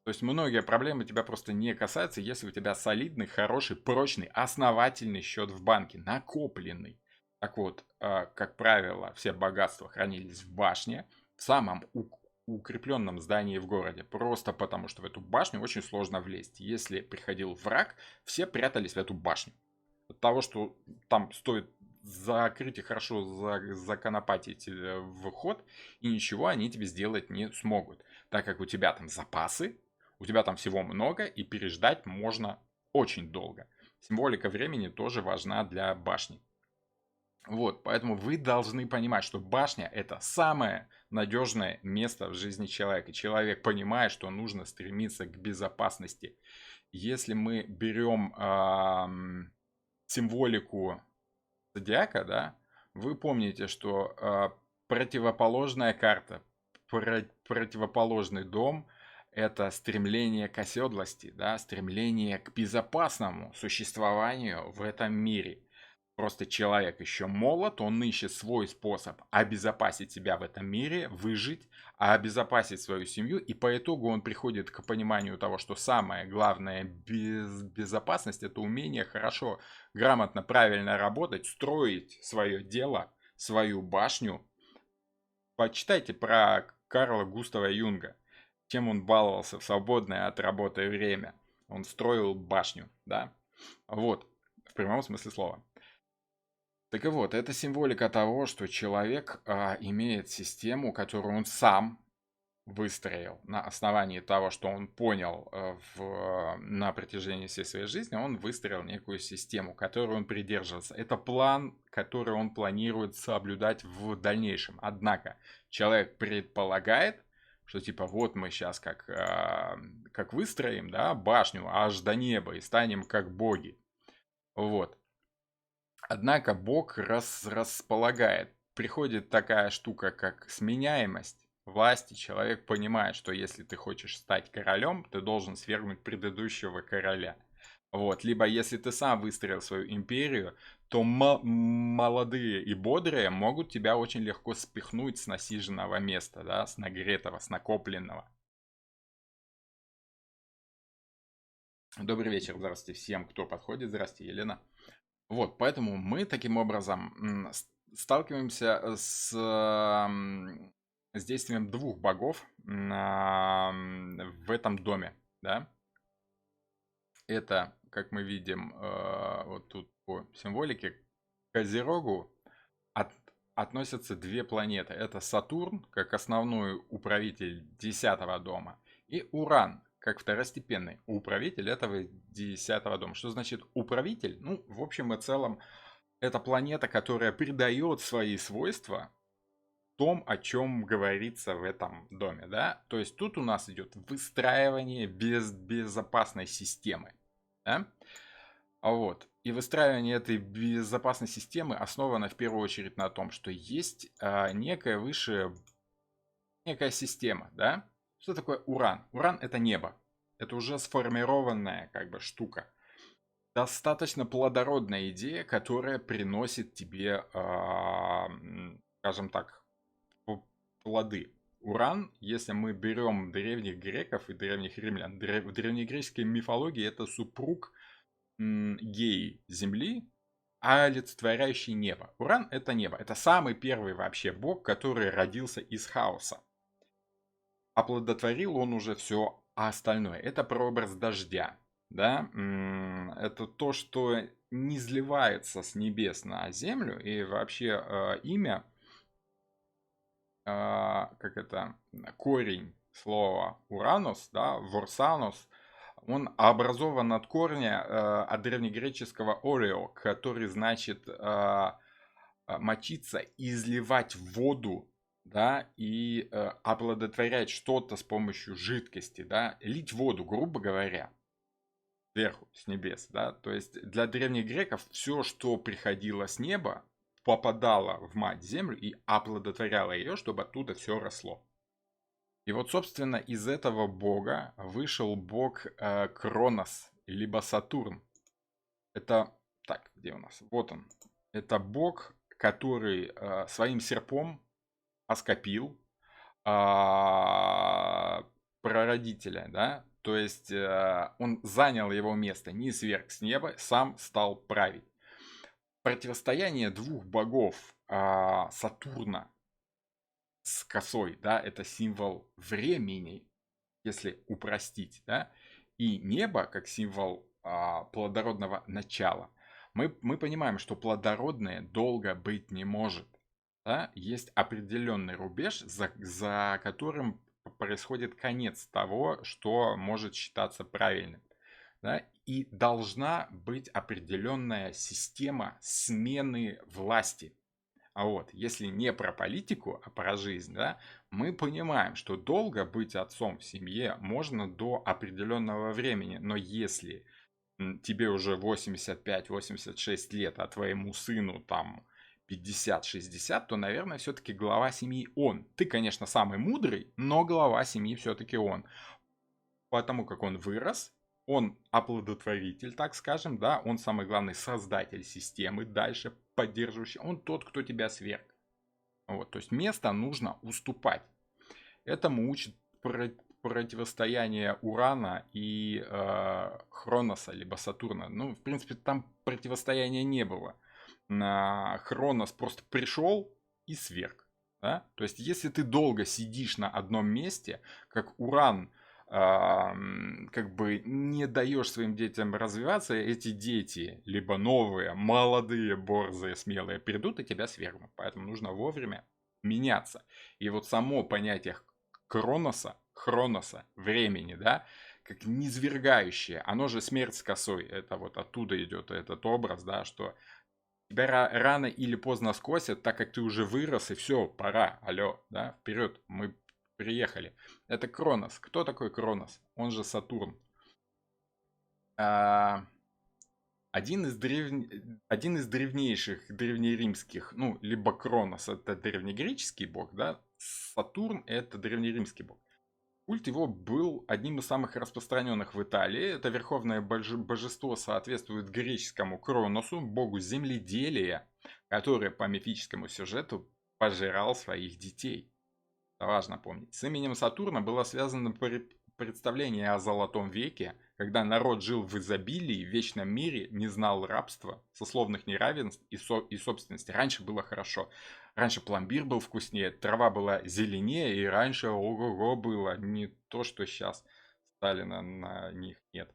есть многие проблемы тебя просто не касаются, если у тебя солидный, хороший, прочный, основательный счет в банке, накопленный. Так вот, как правило, все богатства хранились в башне, в самом укрепленном здании в городе, просто потому что в эту башню очень сложно влезть. Если приходил враг, все прятались в эту башню. От того, что там стоит закрыть и хорошо законопатить вход, и ничего они тебе сделать не смогут. Так как у тебя там запасы, у тебя там всего много, и переждать можно очень долго. Символика времени тоже важна для башни. Вот, поэтому вы должны понимать, что башня это самое надежное место в жизни человека. Человек понимает, что нужно стремиться к безопасности. Если мы берем символику зодиака, да, вы помните, что противоположная карта, противоположный дом – это стремление к оседлости, да, стремление к безопасному существованию в этом мире. Просто человек еще молод, он ищет свой способ обезопасить себя в этом мире, выжить, обезопасить свою семью, и по итогу он приходит к пониманию того, что самое главное безопасность это умение хорошо, грамотно, правильно работать, строить свое дело, свою башню. Почитайте про Карла Густава Юнга, чем он баловался в свободное от работы время. Он строил башню, да, вот, в прямом смысле слова. Так и вот, это символика того, что человек имеет систему, которую он сам выстроил на основании того, что он понял на протяжении всей своей жизни, он выстроил некую систему, которую он придерживается. Это план, который он планирует соблюдать в дальнейшем. Однако человек предполагает, что типа вот мы сейчас как выстроим, да, башню аж до неба и станем как боги. Вот. Однако Бог располагает. Приходит такая штука, как сменяемость власти. Человек понимает, что если ты хочешь стать королем, ты должен свергнуть предыдущего короля. Вот. Либо если ты сам выстроил свою империю, то молодые и бодрые могут тебя очень легко спихнуть с насиженного места, да, с нагретого, с накопленного. Добрый вечер, здравствуйте всем, кто подходит. Здравствуйте, Елена. Вот, поэтому мы таким образом сталкиваемся с действием двух богов в этом доме, да. Это, как мы видим, вот тут по символике, к Козерогу от- относятся две планеты. Это Сатурн, как основной управитель 10-го дома, и Уран, как второстепенный управитель этого 10-го дома. Что значит управитель? Ну, в общем и целом, это планета, которая придает свои свойства том, о чем говорится в этом доме, да? То есть тут у нас идет выстраивание безопасной системы, да? Вот. И выстраивание этой безопасной системы основано в первую очередь на том, что есть некая высшая, некая система, да? Что такое Уран? Уран это небо. Это уже сформированная как бы штука. Достаточно плодородная идея, которая приносит тебе, скажем так, плоды. Уран, если мы берем древних греков и древних римлян, в древнегреческой мифологии это супруг Геи Земли, олицетворяющий небо. Уран это небо. Это самый первый вообще бог, который родился из хаоса. Оплодотворил он уже все остальное. Это прообраз дождя. Да? Это то, что не сливается с небес на землю. И вообще имя как это, корень слова Уранус, да, Ворсанус, он образован от корня от древнегреческого «орeo», который значит мочиться, изливать в воду, да, и оплодотворять что-то с помощью жидкости, да, лить воду, грубо говоря, сверху, с небес, да. То есть для древних греков все, что приходило с неба, попадало в мать землю и оплодотворяло ее, чтобы оттуда все росло. И вот, собственно, из этого бога вышел бог Кронос, либо Сатурн. Это, так, где у нас? Вот он. Это бог, который своим серпом оскопил а, прародителя, да? То есть он занял его место, не сверг с неба, сам стал править. Противостояние двух богов Сатурна с косой, да, это символ времени, если упростить, да, и небо как символ плодородного начала. Мы понимаем, что плодородное долго быть не может. Да? Есть определенный рубеж, за которым происходит конец того, что может считаться правильным. Да? И должна быть определенная система смены власти. А вот, если не про политику, а про жизнь, да, мы понимаем, что долго быть отцом в семье можно до определенного времени, но если тебе уже 85-86 лет, а твоему сыну там 50-60, то, наверное, все-таки глава семьи он. Ты, конечно, самый мудрый, но глава семьи все-таки он. Потому как он вырос, он оплодотворитель, так скажем, да, он самый главный создатель системы, дальше поддерживающий, он тот, кто тебя сверг. Вот, то есть место нужно уступать. Этому учит противостояние Урана и Хроноса, либо Сатурна. Ну, в принципе, там противостояния не было. Хронос просто пришел и сверг. Да? То есть, если ты долго сидишь на одном месте, как Уран, как бы не даешь своим детям развиваться, эти дети, либо новые, молодые, борзые, смелые, придут и тебя свергнут. Поэтому нужно вовремя меняться. И вот само понятие хроноса, времени, да, как низвергающее, оно же смерть с косой, это вот оттуда идет этот образ, да, что тебя рано или поздно скосят, так как ты уже вырос, и все, пора, алло, да, вперед, мы приехали. Это Кронос. Кто такой Кронос? Он же Сатурн. А, один из древнейших древнеримских, ну, либо Кронос это древнегреческий бог, да, Сатурн это древнеримский бог. Культ его был одним из самых распространенных в Италии. Это верховное божество соответствует греческому Кроносу, богу земледелия, который по мифическому сюжету пожирал своих детей. Это важно помнить. С именем Сатурна было связано представление о Золотом веке, когда народ жил в изобилии, в вечном мире, не знал рабства, сословных неравенств и собственности. Раньше было хорошо. Раньше пломбир был вкуснее, трава была зеленее, и раньше ого-го было. Не то, что сейчас. Сталина на них нет.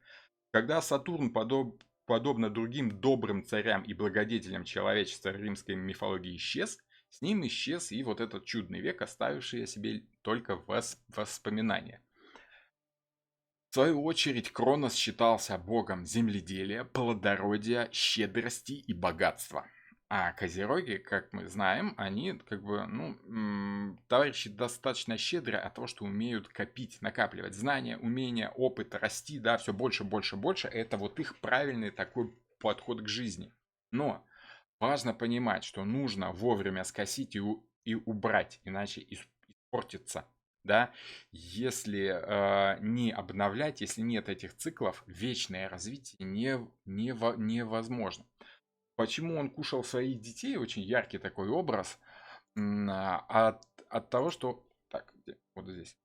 Когда Сатурн, подобно другим добрым царям и благодетелям человечества римской мифологии, исчез, с ним исчез и вот этот чудный век, оставивший о себе только воспоминания. В свою очередь, Кронос считался богом земледелия, плодородия, щедрости и богатства. А козероги, как мы знаем, они как бы, ну, товарищи достаточно щедрые от того, что умеют копить, накапливать знания, умения, опыт, расти, да, все больше, больше, больше. Это вот их правильный такой подход к жизни. Но важно понимать, что нужно вовремя скосить и убрать, иначе испортится. Да? Если не обновлять, если нет этих циклов, вечное развитие невозможно. Почему он кушал своих детей? Очень яркий такой образ. От того, что... Так, вот здесь.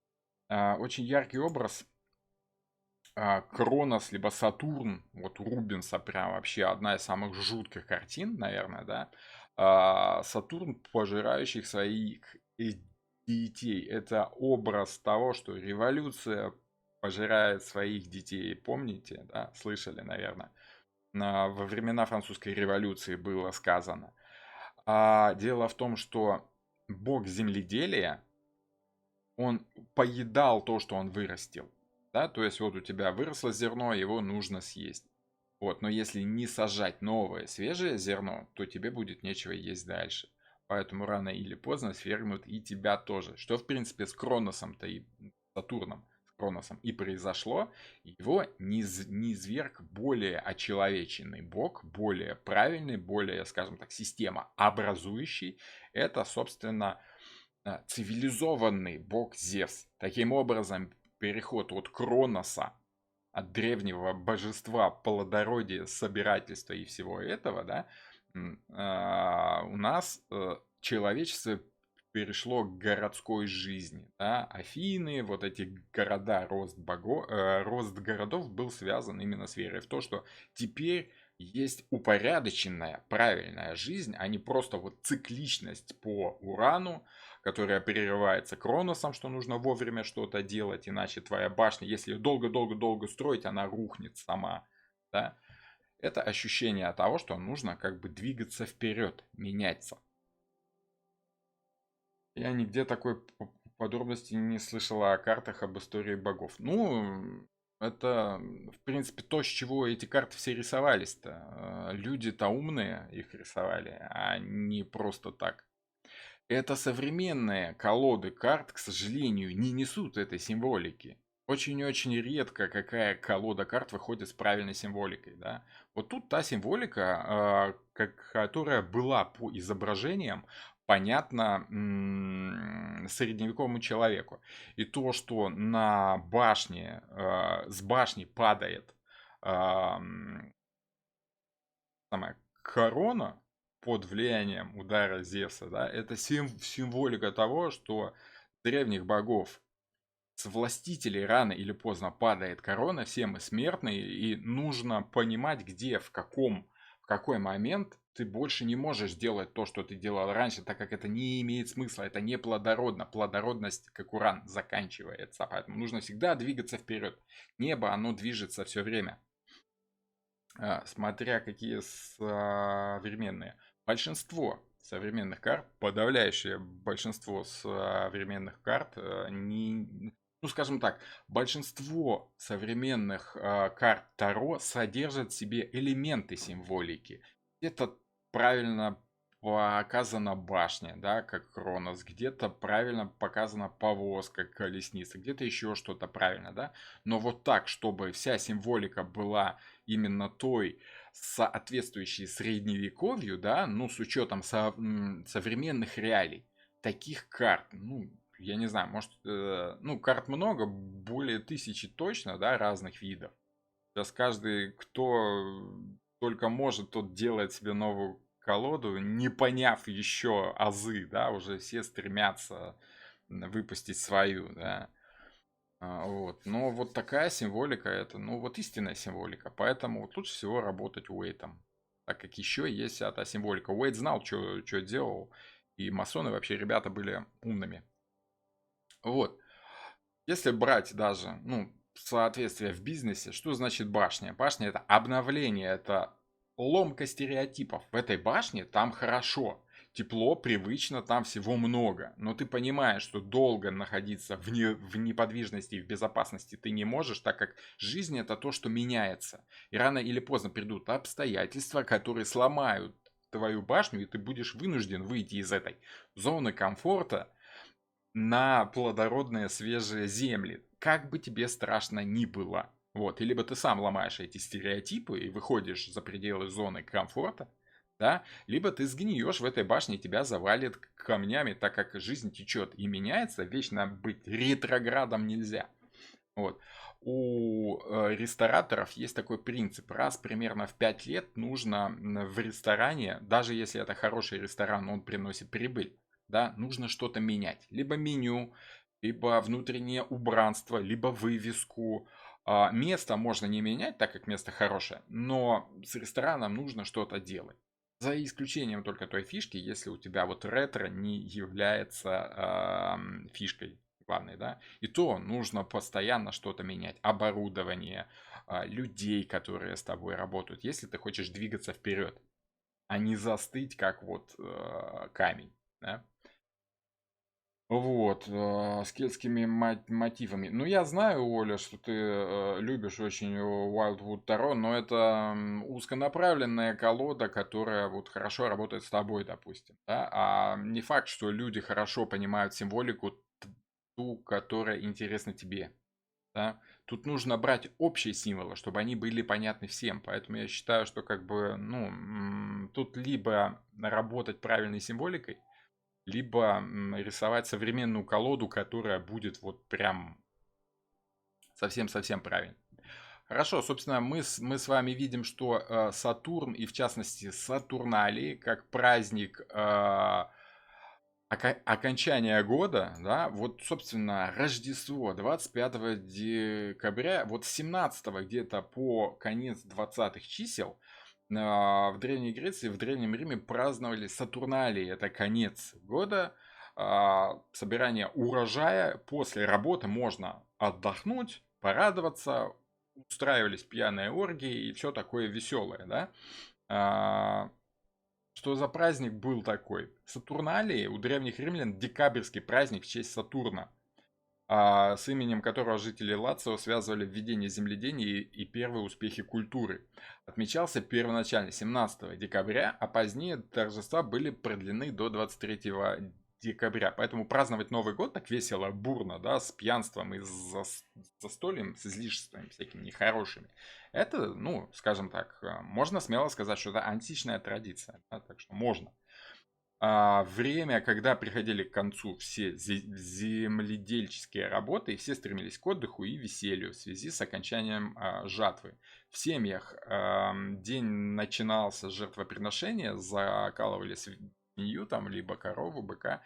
Очень яркий образ. Кронос, либо Сатурн, вот у Рубенса прям вообще одна из самых жутких картин, наверное, да. Сатурн, пожирающих своих детей. Это образ того, что революция пожирает своих детей. Помните, да, слышали, наверное. Во времена французской революции было сказано. Дело в том, что бог земледелия, он поедал то, что он вырастил. Да, то есть вот у тебя выросло зерно, его нужно съесть. Вот, но если не сажать новое, свежее зерно, то тебе будет нечего есть дальше. Поэтому рано или поздно свергнут и тебя тоже. Что, в принципе, с Кроносом-то и Сатурном, с Кроносом и произошло. Его низверг более очеловеченный бог, более правильный, более, скажем так, система образующий. Это, собственно, цивилизованный бог Зевс. Таким образом, переход от Кроноса, от древнего божества плодородия, собирательства и всего этого, да, у нас человечество перешло к городской жизни. Да? Афины, вот эти города, рост городов был связан именно с верой в то, что теперь есть упорядоченная, правильная жизнь, а не просто вот цикличность по Урану, которая прерывается Кроносом, что нужно вовремя что-то делать, иначе твоя башня, если долго-долго-долго строить, она рухнет сама. Да? Это ощущение того, что нужно как бы двигаться вперед, меняться. Я нигде такой подробности не слышал о картах об истории богов. Ну, это, в принципе, то, с чего эти карты все рисовались-то. Люди-то умные их рисовали, а не просто так. Это современные колоды карт, к сожалению, не несут этой символики. Очень-очень редко какая колода карт выходит с правильной символикой. Да? Вот тут та символика, которая была по изображениям, понятна средневековому человеку. И то, что на башне, с башни падает самая корона под влиянием удара Зевса, да, это символика того, что древних богов с властителей рано или поздно падает корона, все мы смертные, и нужно понимать, где, в какой момент ты больше не можешь делать то, что ты делал раньше, так как это не имеет смысла, это не плодородно. Плодородность, как уран, заканчивается, поэтому нужно всегда двигаться вперед. Небо, оно движется все время. Смотря какие современные. Большинство современных карт, подавляющее большинство современных карт, ну скажем так, большинство современных карт Таро содержат в себе элементы символики. Где-то правильно показана башня, да, как Кронос, где-то правильно показана повозка, колесница, где-то еще что-то правильно, да. Но вот так, чтобы вся символика была именно той, соответствующей средневековью, да, ну, с учетом современных реалий, таких карт, ну, я не знаю, может, ну, карт много, более 1000 точно, да, разных видов. Сейчас каждый, кто только может, тот делает себе новую колоду, не поняв еще азы, да, уже все стремятся выпустить свою, да. Вот. Но вот такая символика, это, ну, вот истинная символика. Поэтому вот лучше всего работать Уэйтом. Так как еще есть вся та символика. Уэйт знал, что делал. И масоны вообще ребята были умными. Вот. Если брать даже, ну, соответствие в бизнесе, что значит башня? Башня это обновление, это ломка стереотипов. В этой башне там хорошо, тепло, привычно, там всего много. Но ты понимаешь, что долго находиться в неподвижности и в безопасности ты не можешь, так как жизнь это то, что меняется. И рано или поздно придут обстоятельства, которые сломают твою башню, и ты будешь вынужден выйти из этой зоны комфорта на плодородные свежие земли, как бы тебе страшно ни было. Вот, и либо ты сам ломаешь эти стереотипы и выходишь за пределы зоны комфорта, да, либо ты сгниешь в этой башне, тебя завалит камнями, так как жизнь течет и меняется, вечно быть ретроградом нельзя. Вот. У рестораторов есть такой принцип. Раз примерно в 5 лет нужно в ресторане, даже если это хороший ресторан, он приносит прибыль, да, нужно что-то менять. Либо меню, либо внутреннее убранство, либо вывеску. Место можно не менять, так как место хорошее, но с рестораном нужно что-то делать. За исключением только той фишки, если у тебя вот ретро не является фишкой главной, да, и то нужно постоянно что-то менять. Оборудование, людей, которые с тобой работают, если ты хочешь двигаться вперед, а не застыть, как вот камень, да. Вот, с кельтскими мотивами. Ну, я знаю, Оля, что ты любишь очень Wildwood Таро, но это узконаправленная колода, которая вот хорошо работает с тобой, допустим. Да? А не факт, что люди хорошо понимают символику ту, которая интересна тебе. Да? Тут нужно брать общие символы, чтобы они были понятны всем. Поэтому я считаю, что как бы, ну, тут либо работать правильной символикой, либо рисовать современную колоду, которая будет вот прям совсем-совсем правильно. Хорошо, собственно, мы с вами видим, что Сатурн, и в частности Сатурналии, как праздник окончания года, да, вот, собственно, Рождество 25 декабря, вот с 17 где-то по конец 20-х чисел в Древней Греции, в Древнем Риме праздновали Сатурналии, это конец года, собирание урожая, после работы можно отдохнуть, порадоваться, устраивались пьяные оргии и все такое веселое, да. А, что за праздник был такой? Сатурналии у древних римлян декабрьский праздник в честь Сатурна, с именем которого жители Лацио связывали введение земледения и первые успехи культуры. Отмечался первоначально 17 декабря, а позднее торжества были продлены до 23 декабря. Поэтому праздновать Новый год так весело, бурно, да, с пьянством и застольем, с излишествами всякими нехорошими. Это, ну, скажем так, можно смело сказать, что это античная традиция. Да, так что можно. Время, когда приходили к концу все земледельческие работы, и все стремились к отдыху и веселью в связи с окончанием жатвы. В семьях день начинался с жертвоприношения, закалывали свинью, там, либо корову, быка,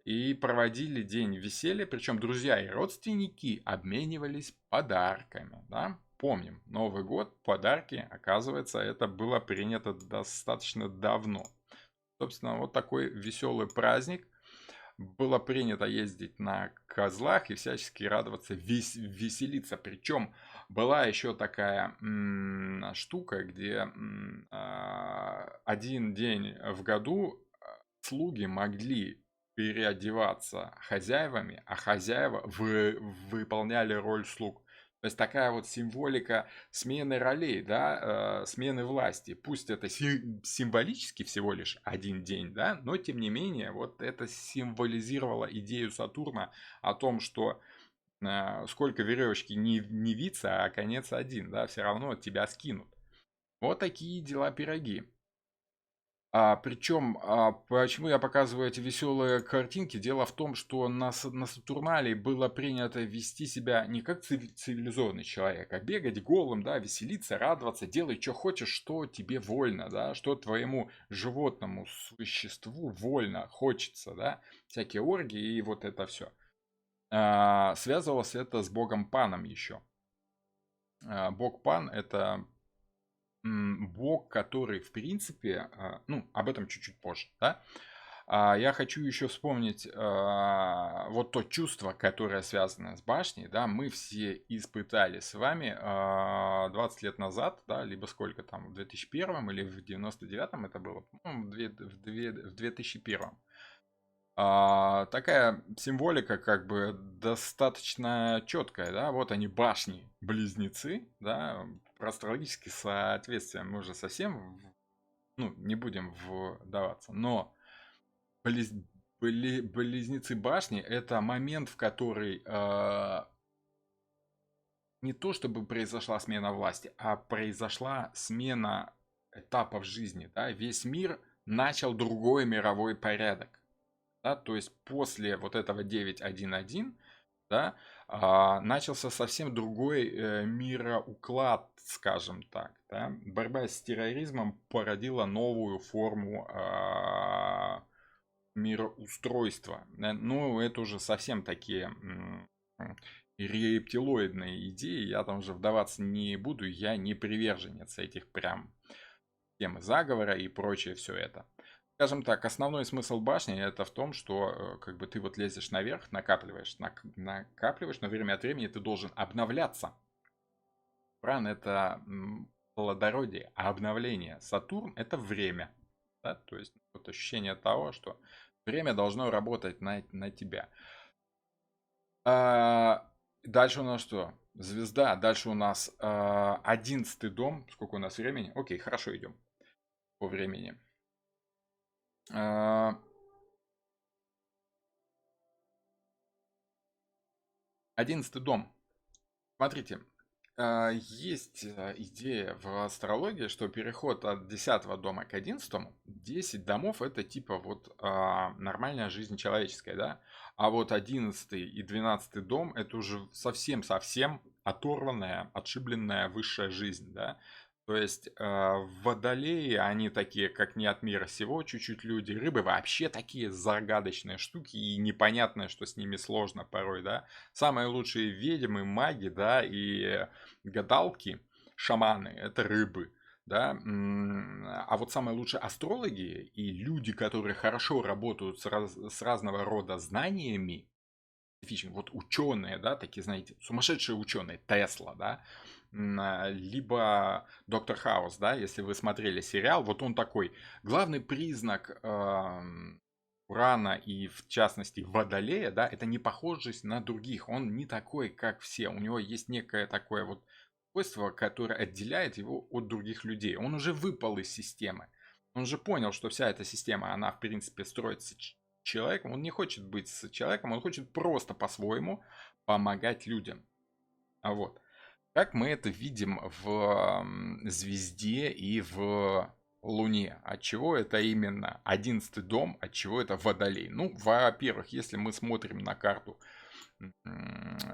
и проводили день веселья, причем друзья и родственники обменивались подарками. Да? Помним, Новый год, подарки, оказывается, это было принято достаточно давно. Собственно, вот такой веселый праздник. Было принято ездить на козлах и всячески радоваться, веселиться. Причем была еще такая штука, где один день в году слуги могли переодеваться хозяевами, а хозяева выполняли роль слуг. То есть такая вот символика смены ролей, да, смены власти. Пусть это символически всего лишь один день, да, но тем не менее вот это символизировало идею Сатурна о том, что сколько веревочки не виться, а конец один, да, все равно от тебя скинут. Вот такие дела пироги. Причем, почему я показываю эти веселые картинки? Дело в том, что на Сатурнале было принято вести себя не как цивилизованный человек, а бегать голым, да, веселиться, радоваться, делай, что хочешь, что тебе вольно, да, что твоему животному существу вольно хочется, да, всякие оргии и вот это все. Связывалось это с богом Паном еще. Бог Пан это бог, который, в принципе, ну, об этом чуть-чуть позже, да. Я хочу еще вспомнить вот то чувство, которое связано с башней, да, мы все испытали с вами 20 лет назад, да, либо сколько там, в 2001 или в 99 это было, по-моему, в 2001. Такая символика как бы достаточно четкая, да, вот они башни-близнецы, да, про астрологические соответствия мы уже совсем, ну, не будем вдаваться, но близ- близнецы башни это момент, в который не то чтобы произошла смена власти, а произошла смена этапов жизни, да, весь мир начал другой мировой порядок. Да, то есть после вот этого 9.1.1, да, начался совсем другой мироуклад, скажем так. Да. Борьба с терроризмом породила новую форму мироустройства. Ну, это уже совсем такие рептилоидные идеи, я там уже вдаваться не буду, я не приверженец этих прям темы заговора и прочее все это. Скажем так, основной смысл башни это в том, что как бы ты вот лезешь наверх, накапливаешь, накапливаешь, но время от времени ты должен обновляться. Пран это плодородие, а обновление. Сатурн это время. Да? То есть вот ощущение того, что Время должно работать на тебя. А, Дальше у нас что? Звезда. Дальше у нас 11 дом. Сколько у нас времени? Окей, хорошо идем по времени. А, 11 дом. Смотрите, есть идея в астрологии, что переход от 10 дома к 11, 10 домов это типа вот нормальная жизнь человеческая, да? А вот 11 и 12 дом это уже совсем-совсем оторванная, отшибленная высшая жизнь, да? То есть водолеи, они такие, как не от мира сего, чуть-чуть люди. Рыбы вообще такие загадочные штуки, и непонятное, что с ними сложно порой, да? Самые лучшие ведьмы, маги, да, и гадалки, шаманы — это рыбы. Да? А вот самые лучшие астрологи и люди, которые хорошо работают с разного рода знаниями, вот ученые, да, такие, знаете, сумасшедшие ученые, Тесла, да, либо Доктор Хаус, да, если вы смотрели сериал, вот он такой, главный признак Урана и, в частности, Водолея, да, это непохожесть на других. Он не такой, как все. У него есть некое такое вот свойство, которое отделяет его от других людей. Он уже выпал из системы. Он же понял, что вся эта система, она, в принципе, строится человеком. Он не хочет быть с человеком, он хочет просто по-своему помогать людям. А вот. Как мы это видим в звезде и в Луне? От чего это именно 11 дом, от чего это Водолей? Ну, во-первых, если мы смотрим на карту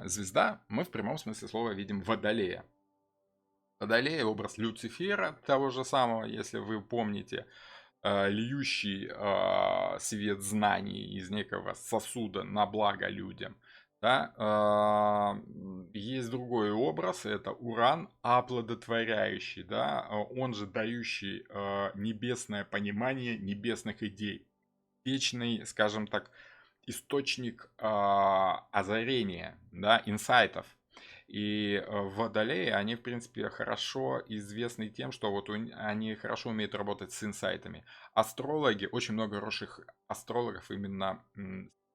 звезда, мы в прямом смысле слова видим Водолея. Водолей — образ Люцифера, того же самого, если вы помните, льющий свет знаний из некого сосуда на благо людям. Да? Есть другой образ, это Уран, оплодотворяющий, да? Он же дающий небесное понимание небесных идей. Вечный, скажем так, источник озарения, да, инсайтов. И водолеи, они, в принципе, хорошо известны тем, что вот они хорошо умеют работать с инсайтами. Астрологи, очень много хороших астрологов именно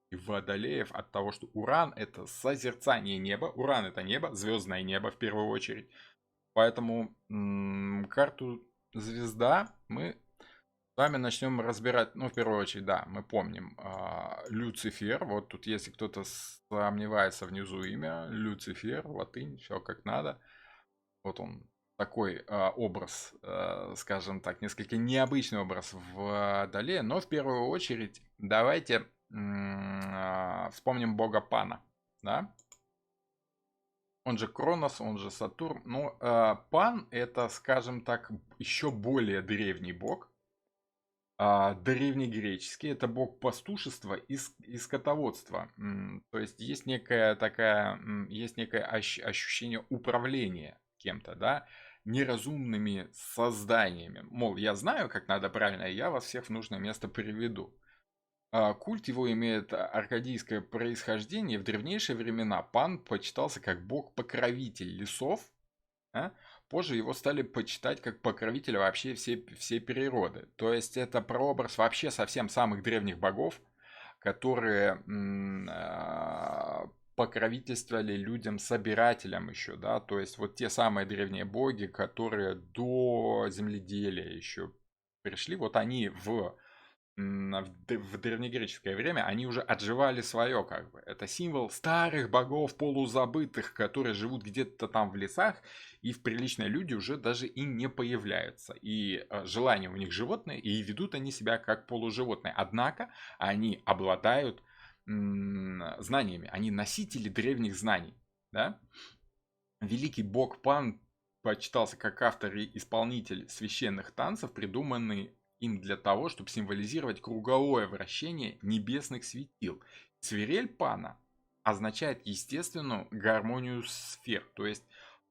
и водолеев от того, что Уран — это созерцание неба. Уран — это небо, звездное небо в первую очередь. Поэтому карту звезда мы с вами начнем разбирать, ну, в первую очередь, да, мы помним Люцифер. Вот тут, если кто-то сомневается, внизу имя Люцифер, латынь, все как надо. Вот он такой образ, скажем так, несколько необычный образ в Водолее. Но в первую очередь давайте вспомним бога Пана, да? Он же Кронос, он же Сатурн. Ну, Пан — это, скажем так, еще более древний бог. Древнегреческий — это бог пастушества и скотоводства. То есть есть некая такая, есть некое ощущение управления кем-то, да, неразумными созданиями. Мол, я знаю, как надо правильно, и я вас всех в нужное место приведу. Культ его имеет аркадийское происхождение. В древнейшие времена Пан почитался как бог-покровитель лесов, а? Позже его стали почитать как покровителя вообще всей природы. То есть это прообраз вообще совсем самых древних богов, которые покровительствовали людям-собирателям еще, да, то есть вот те самые древние боги, которые до земледелия еще пришли, вот они в древнегреческое время они уже отживали свое, как бы. Это символ старых богов полузабытых, которые живут где-то там в лесах, и в приличные люди уже даже и не появляются. И желания у них животные, и ведут они себя как полуживотные. Однако они обладают знаниями, они носители древних знаний. Да? Великий бог Пан почитался как автор и исполнитель священных танцев, придуманный им для того, чтобы символизировать круговое вращение небесных светил. Свирель Пана означает естественную гармонию сфер. То есть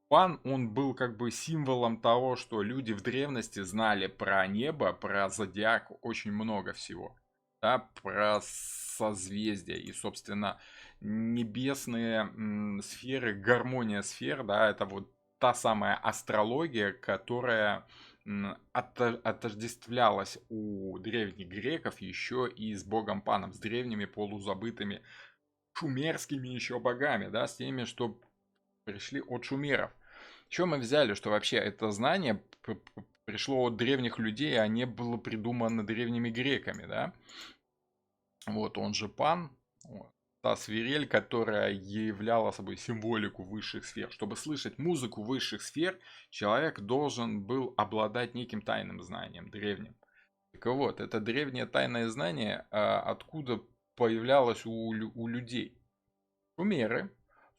Пан, он был как бы символом того, что люди в древности знали про небо, про зодиак очень много всего. Да, про созвездия и, собственно, небесные сферы, гармония сфер, да, это вот та самая астрология, которая отождествлялась у древних греков еще и с богом Паном, с древними полузабытыми шумерскими еще богами, да, с теми, что пришли от шумеров. Чем мы взяли, что вообще это знание пришло от древних людей, а не было придумано древними греками, да? Вот он же Пан, вот, та свирель, которая являла собой символику высших сфер. Чтобы слышать музыку высших сфер, человек должен был обладать неким тайным знанием, древним. Так вот, это древнее тайное знание, откуда появлялось у людей. Шумеры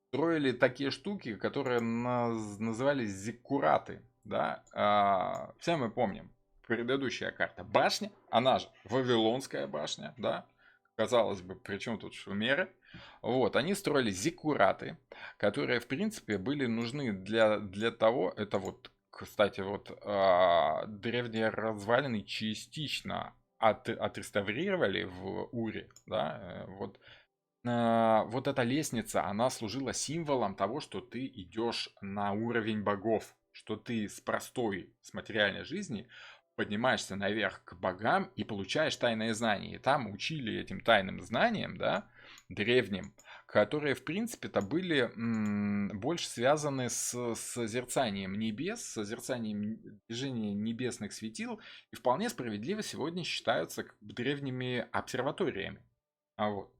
строили такие штуки, которые назывались зиккураты. Да? Все мы помним, предыдущая карта. Башня, она же Вавилонская башня, да? Казалось бы, при чем тут шумеры? Вот, они строили зиккураты, которые, в принципе, были нужны для того, это вот, кстати, вот древние развалины частично отреставрировали в Уре, да, вот эта лестница, она служила символом того, что ты идешь на уровень богов, что ты с материальной жизни поднимаешься наверх к богам и получаешь тайное знание. И там учили этим тайным знаниям, да, древним, которые, в принципе-то, были больше связаны с созерцанием небес, с созерцанием движения небесных светил, и вполне справедливо сегодня считаются древними обсерваториями. Вот.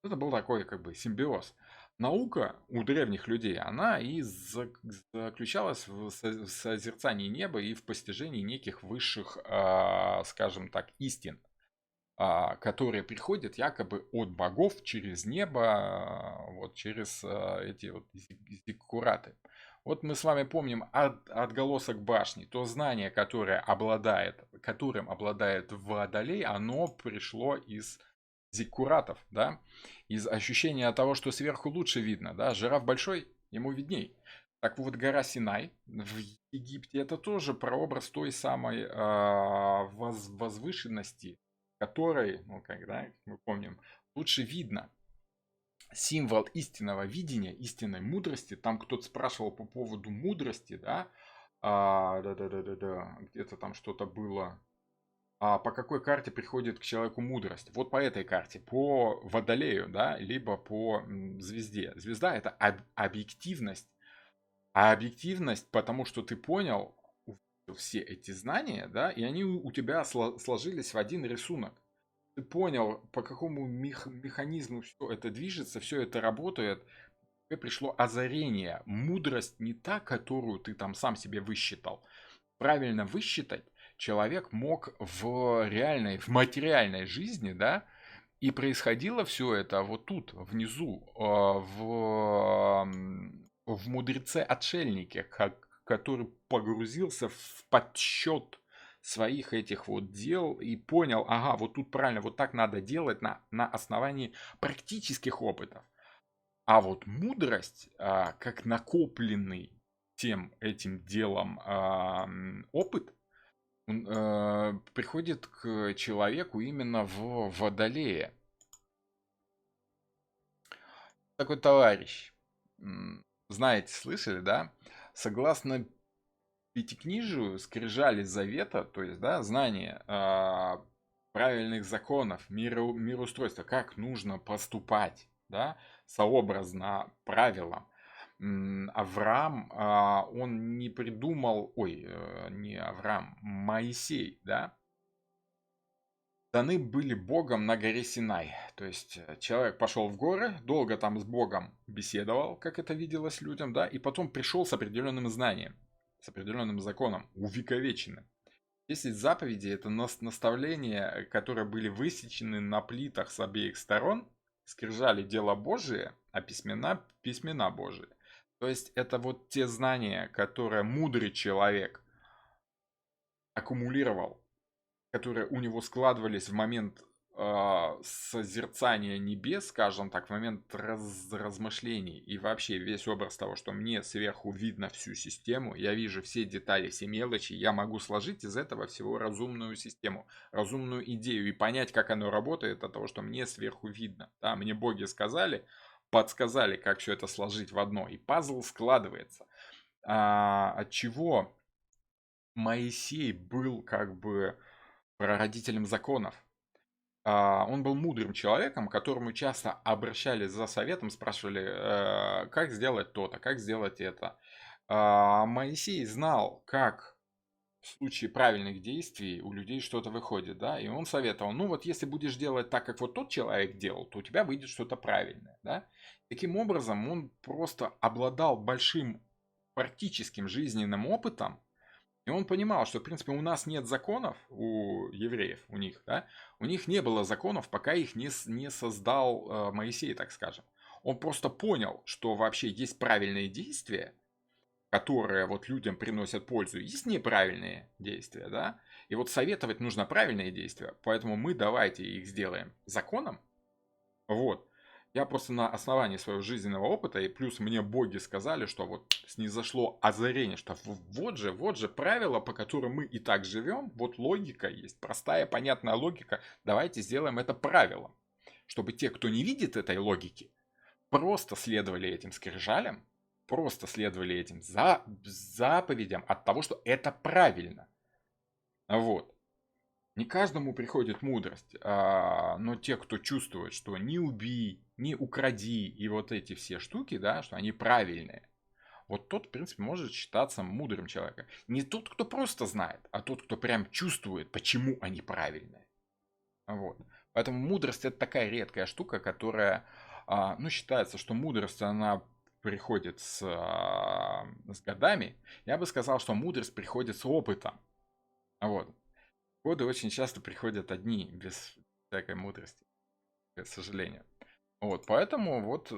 Это был такой как бы симбиоз. Наука у древних людей, она и заключалась в созерцании неба и в постижении неких высших, скажем так, истин, которые приходят якобы от богов через небо, вот через эти вот зиккураты. Вот мы с вами помним отголосок башни, то знание, которым обладает Водолей, оно пришло из зиккуратов, да, из ощущения того, что сверху лучше видно, да, жираф большой, ему видней. Так вот, гора Синай в Египте это тоже прообраз той самой возвышенности, которой, ну, когда мы помним, лучше видно. Символ истинного видения, истинной мудрости. Там кто-то спрашивал по поводу мудрости, да, да, где-то там что-то было. По какой карте приходит к человеку мудрость? Вот по этой карте, по Водолею, да, либо по звезде. Звезда это объективность. А объективность, потому что ты понял все эти знания, да, и они у тебя сложились в один рисунок. Ты понял, по какому механизму все это движется, все это работает. Тебе пришло озарение. Мудрость не та, которую ты там сам себе высчитал. Правильно высчитать человек мог в реальной, в материальной жизни, да, и происходило все это вот тут, внизу, в мудреце-отшельнике, который погрузился в подсчет своих этих вот дел и понял, ага, вот тут правильно, вот так надо делать на основании практических опытов. А вот мудрость, как накопленный тем этим делом опыт, он, приходит к человеку именно в Водолее. Такой товарищ, знаете, слышали, да? Согласно Пятикнижию, скрижали завета, то есть, да, знание правильных законов, мироустройства, как нужно поступать, да, сообразно правилам. Авраам, он не придумал, не Авраам, Моисей, да, даны были Богом на горе Синай. То есть человек пошел в горы, долго там с Богом беседовал, как это виделось людям, да, и потом пришел с определенным знанием, с определенным законом, увековеченным. 10 заповедей – это наставления, которые были высечены на плитах с обеих сторон, скрижали дело Божие, а письмена – письмена Божии. То есть это вот те знания, которые мудрый человек аккумулировал, которые у него складывались в момент созерцания небес, скажем так, в момент размышлений и вообще весь образ того, что мне сверху видно всю систему, я вижу все детали, все мелочи, я могу сложить из этого всего разумную систему, разумную идею и понять, как оно работает от того, что мне сверху видно. Да, мне боги сказали, подсказали, как все это сложить в одно, и пазл складывается. От чего Моисей был как бы прародителем законов. Он был мудрым человеком, к которому часто обращались за советом, спрашивали, как сделать то-то, как сделать это. Моисей знал, как в случае правильных действий у людей что-то выходит, да, и он советовал, ну вот если будешь делать так, как вот тот человек делал, то у тебя выйдет что-то правильное, да. Таким образом, он просто обладал большим практическим жизненным опытом, и он понимал, что, в принципе, у нас нет законов, у евреев, у них, да, у них не было законов, пока их не создал Моисей, так скажем. Он просто понял, что вообще есть правильные действия, которые вот людям приносят пользу, есть неправильные действия, да, и вот советовать нужно правильные действия, поэтому мы давайте их сделаем законом, вот. Я просто на основании своего жизненного опыта, и плюс мне боги сказали, что вот снизошло озарение, что вот же правила, по которым мы и так живем, вот логика есть, простая, понятная логика, давайте сделаем это правилом, чтобы те, кто не видит этой логики, просто следовали этим скрижалям, просто следовали этим заповедям от того, что это правильно. Вот. Не каждому приходит мудрость, но те, кто чувствует, что не убей, не укради и вот эти все штуки, да, что они правильные, вот тот, в принципе, может считаться мудрым человеком. Не тот, кто просто знает, а тот, кто прям чувствует, почему они правильные. Вот. Поэтому мудрость это такая редкая штука, которая, ну, считается, что мудрость, она приходит с годами. Я бы сказал, что мудрость приходит с опытом. Вот. Годы очень часто приходят одни, без всякой мудрости, к сожалению. Вот, поэтому вот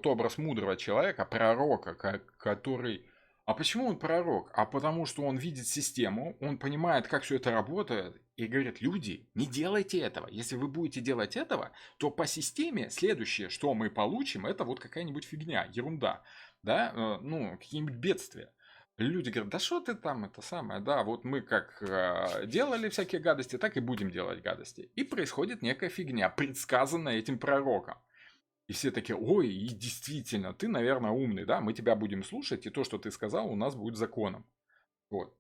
образ мудрого человека, пророка, который... А почему он пророк? А потому что он видит систему, он понимает, как все это работает, и говорит, люди, не делайте этого. Если вы будете делать этого, то по системе следующее, что мы получим, это вот какая-нибудь фигня, ерунда, да, ну, какие-нибудь бедствия. Люди говорят, да что ты там, это самое, да, вот мы как делали всякие гадости, так и будем делать гадости. И происходит некая фигня, предсказанная этим пророком. И все такие, ой, и действительно, ты, наверное, умный, да, мы тебя будем слушать, и то, что ты сказал, у нас будет законом. Вот.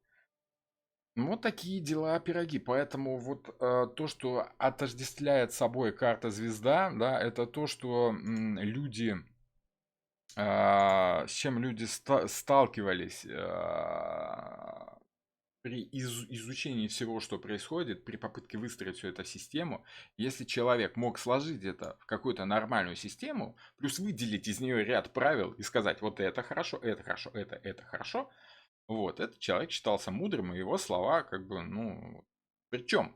Ну, вот такие дела, пироги. Поэтому вот то, что отождествляет собой карта звезда, да, это то, что люди, с чем люди сталкивались при изучении всего, что происходит, при попытке выстроить всю эту систему, если человек мог сложить это в какую-то нормальную систему, плюс выделить из нее ряд правил и сказать, вот это хорошо, это хорошо, вот, этот человек считался мудрым, и его слова, как бы, ну... Причем,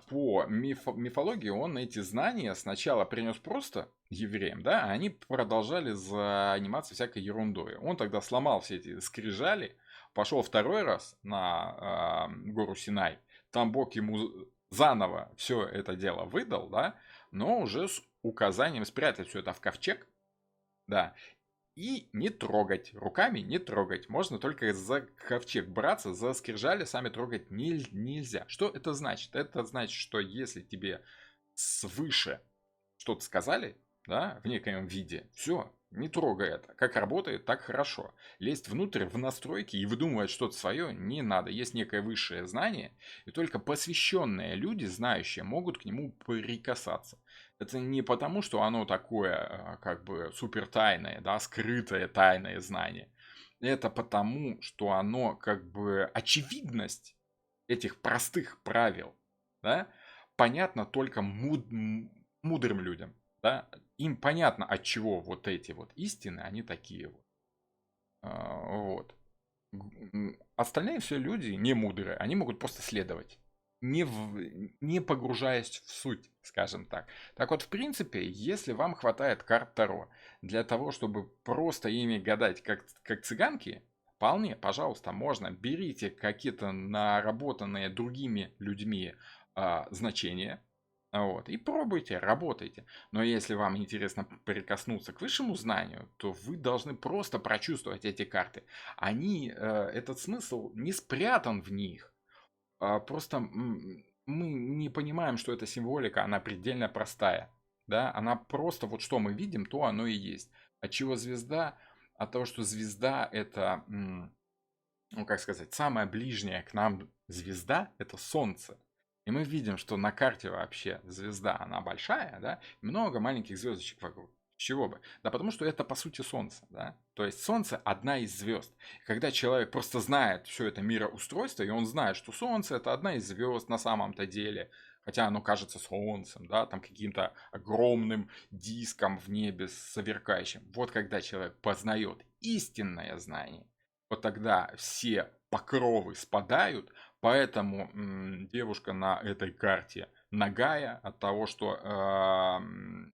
по мифологии он эти знания сначала принес просто евреям, да, а они продолжали заниматься всякой ерундой. Он тогда сломал все эти скрижали, пошел второй раз на гору Синай, там Бог ему заново все это дело выдал, да, но уже с указанием спрятать все это в ковчег, да, и не трогать, руками не трогать. Можно только за ковчег браться, за скрижали сами трогать нельзя. Что это значит? Это значит, что если тебе свыше что-то сказали, да, в некоем виде, все, не трогай это. Как работает, так хорошо. Лезть внутрь в настройки и выдумывать что-то свое не надо. Есть некое высшее знание, и только посвященные люди, знающие, могут к нему прикасаться. Это не потому, что оно такое, как бы, супер тайное, да, скрытое тайное знание. Это потому, что оно, как бы, очевидность этих простых правил, да, понятно только мудрым людям, да, им понятно, от чего вот эти вот истины, они такие вот. Вот. Остальные все люди не мудрые, они могут просто следовать, не погружаясь в суть, скажем так. Так вот, в принципе, если вам хватает карт Таро для того, чтобы просто ими гадать, как цыганки, вполне, пожалуйста, можно. Берите какие-то наработанные другими людьми значения, вот, и пробуйте, работайте. Но если вам интересно прикоснуться к высшему знанию, то вы должны просто прочувствовать эти карты. Этот смысл не спрятан в них. Просто мы не понимаем, что эта символика, она предельно простая. Да? Она просто, вот что мы видим, то оно и есть. От чего звезда? От того, что звезда это ну, как сказать, самая ближняя к нам звезда — это Солнце. И мы видим, что на карте вообще звезда, она большая, да, и много маленьких звездочек вокруг. С чего бы? Да потому что это по сути Солнце, да. То есть Солнце одна из звезд. Когда человек просто знает все это мироустройство, и он знает, что Солнце это одна из звезд на самом-то деле, хотя оно кажется Солнцем, да, там каким-то огромным диском в небе сверкающим. Вот когда человек познает истинное знание, вот тогда все покровы спадают, поэтому девушка на этой карте нагая от того, что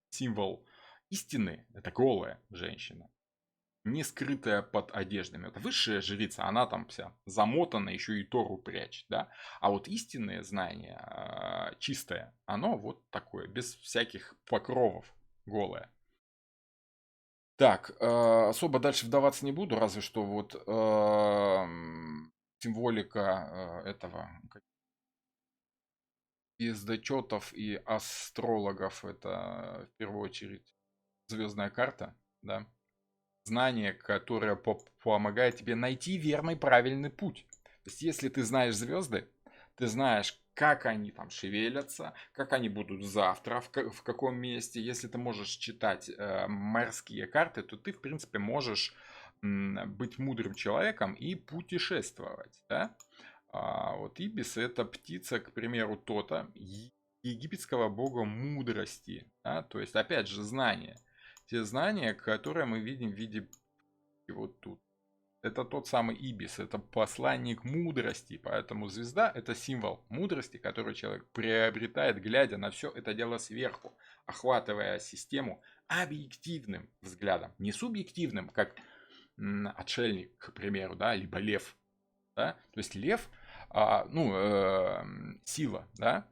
символ истины — это голая женщина, не скрытая под одеждами. Это высшая жрица, она там вся замотана, еще и Тору прячет, да. А вот истинное знание, чистое, оно вот такое, без всяких покровов, голое. Так, особо дальше вдаваться не буду, разве что вот символика этого звездочетов и астрологов — это в первую очередь звездная карта, да, знание, которое помогает тебе найти верный правильный путь. То есть, если ты знаешь звезды, ты знаешь, как они там шевелятся, как они будут завтра, в каком месте. Если ты можешь читать морские карты, то ты, в принципе, можешь быть мудрым человеком и путешествовать, да? Вот Ибис — это птица, к примеру, Тота, египетского бога мудрости, да? То есть, опять же, знания. Те знания, которые мы видим в виде вот тут. Это тот самый Ибис, это посланник мудрости, поэтому звезда — это символ мудрости, который человек приобретает, глядя на все это дело сверху, охватывая систему объективным взглядом, не субъективным, как отшельник, к примеру, да, либо лев, да, то есть лев, сила, да,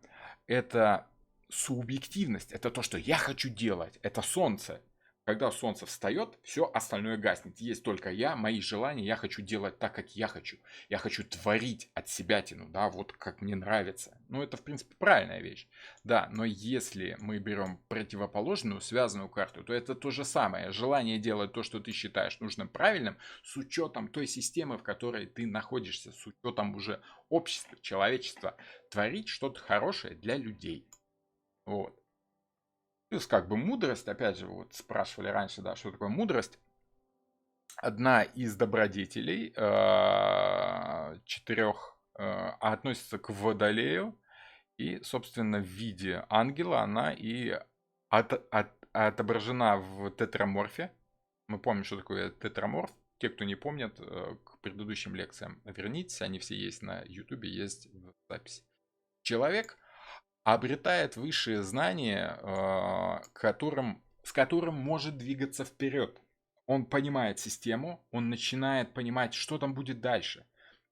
это субъективность, это то, что я хочу делать, это солнце. Когда солнце встает, все остальное гаснет. Есть только я, мои желания, я хочу делать так, как я хочу. Я хочу творить от себя тяну, да, вот как мне нравится. Ну, это, в принципе, правильная вещь. Да, но если мы берем противоположную, связанную карту, то это то же самое. Желание делать то, что ты считаешь нужным, правильным, с учетом той системы, в которой ты находишься, с учетом уже общества, человечества, творить что-то хорошее для людей. Вот. Плюс как бы мудрость, опять же, вот спрашивали раньше, да, что такое мудрость. Одна из добродетелей четырех относится к Водолею. И, собственно, в виде ангела она и отображена в тетраморфе. Мы помним, что такое тетраморф. Те, кто не помнит, к предыдущим лекциям вернитесь. Они все есть на ютубе, есть в записи. Человек обретает высшие знания, с которым может двигаться вперед. Он понимает систему, он начинает понимать, что там будет дальше.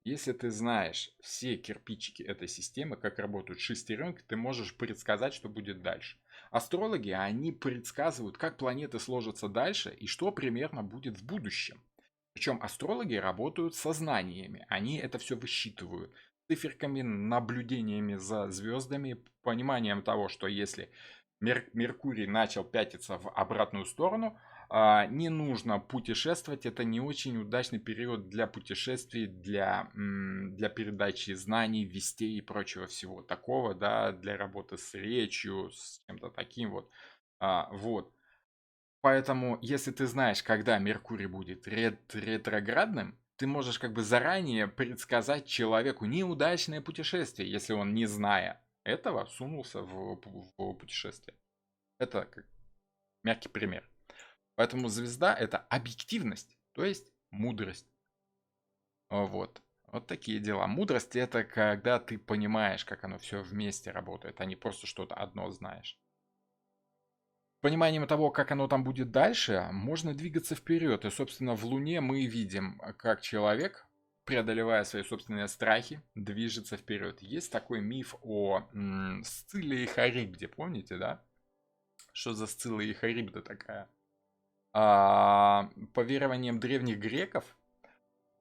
Если ты знаешь все кирпичики этой системы, как работают шестеренки, ты можешь предсказать, что будет дальше. Астрологи, они предсказывают, как планеты сложатся дальше и что примерно будет в будущем. Причем астрологи работают со знаниями, они это все высчитывают циферками, наблюдениями за звездами, пониманием того, что если Меркурий начал пятиться в обратную сторону, не нужно путешествовать, это не очень удачный период для путешествий, для передачи знаний, вестей и прочего всего такого, да, для работы с речью, с чем-то таким вот. Вот. Поэтому, если ты знаешь, когда Меркурий будет ретроградным, ты можешь как бы заранее предсказать человеку неудачное путешествие, если он, не зная этого, сунулся в путешествие. Это как мягкий пример. Поэтому звезда — это объективность, то есть мудрость. Вот. Вот такие дела. Мудрость — это когда ты понимаешь, как оно все вместе работает, а не просто что-то одно знаешь. Пониманием того, как оно там будет дальше, можно двигаться вперед. И, собственно, в Луне мы видим, как человек, преодолевая свои собственные страхи, движется вперед. Есть такой миф о Сцилле и Харибде, помните, да? Что за Сцилла и Харибда такая? По верованиям древних греков,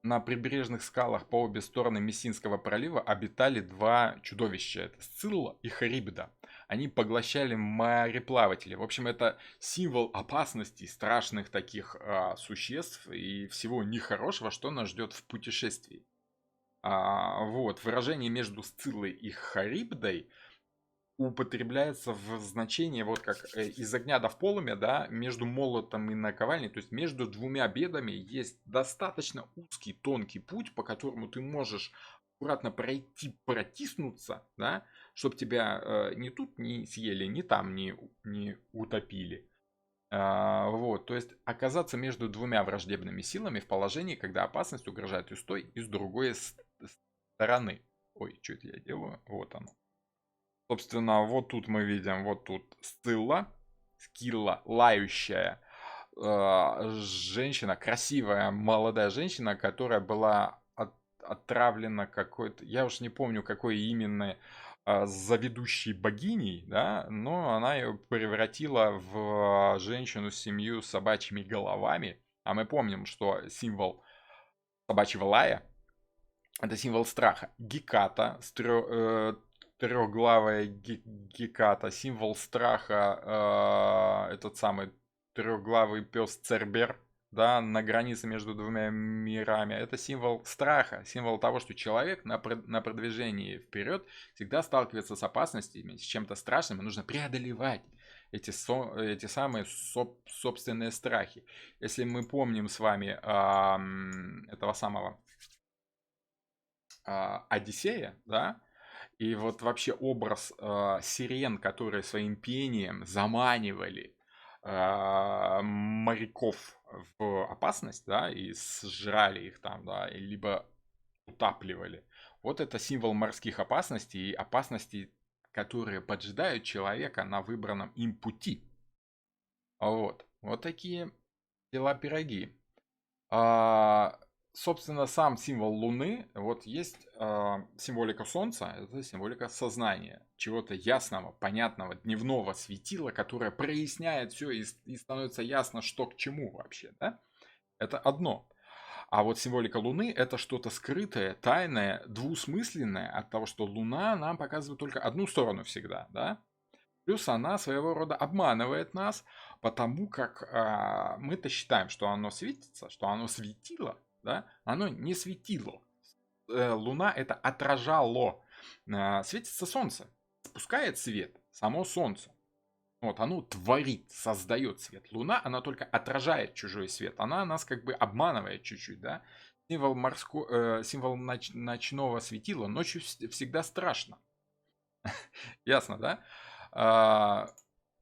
на прибрежных скалах по обе стороны Мессинского пролива обитали два чудовища. Это Сцилла и Харибда. Они поглощали мореплавателей. В общем, это символ опасности, страшных таких существ и всего нехорошего, что нас ждет в путешествии. Вот, выражение между Сциллой и Харибдой употребляется в значении вот как из огня до в полымя, да, между молотом и наковальней, то есть между двумя бедами есть достаточно узкий, тонкий путь, по которому ты можешь аккуратно пройти, протиснуться, да, чтобы тебя ни тут не съели, ни там не утопили. Вот, то есть оказаться между двумя враждебными силами в положении, когда опасность угрожает и с той, и с другой стороны. Ой, что это я делаю? Вот оно. Собственно, вот тут мы видим, вот тут Сцилла, Скилла, лающая женщина, красивая молодая женщина, которая была отравлена какой-то, я уж не помню, какой именно заведущей богиней, да, но она ее превратила в женщину с 7 собачьими головами. А мы помним, что символ собачьего лая — это символ страха. Геката, трехглавая Геката, символ страха, этот самый трехглавый пес Цербер, да, на границе между двумя мирами. Это символ страха, символ того, что человек на продвижении вперед всегда сталкивается с опасностями, с чем-то страшным, и нужно преодолевать эти самые собственные страхи. Если мы помним с вами этого самого Одиссея, да, и вот вообще образ сирен, которые своим пением заманивали моряков в опасность, да, и сжирали их там, да, либо утапливали. Вот это символ морских опасностей и опасностей, которые поджидают человека на выбранном им пути. Вот. Вот такие дела пироги. А, Собственно, сам символ Луны, вот есть символика Солнца, это символика сознания, чего-то ясного, понятного, дневного светила, которое проясняет все и становится ясно, что к чему вообще, да? Это одно. А вот символика Луны — это что-то скрытое, тайное, двусмысленное от того, что Луна нам показывает только одну сторону всегда, да? Плюс она своего рода обманывает нас, потому как мы-то считаем, что оно светится, что оно светило, да? Оно не светило. Луна это отражало. Светится солнце, спускает свет, само солнце. Вот, оно творит, создает свет. Луна, она только отражает чужой свет. Она нас как бы обманывает чуть-чуть, да? Символ ночного светила ночью всегда страшно. Ясно, да?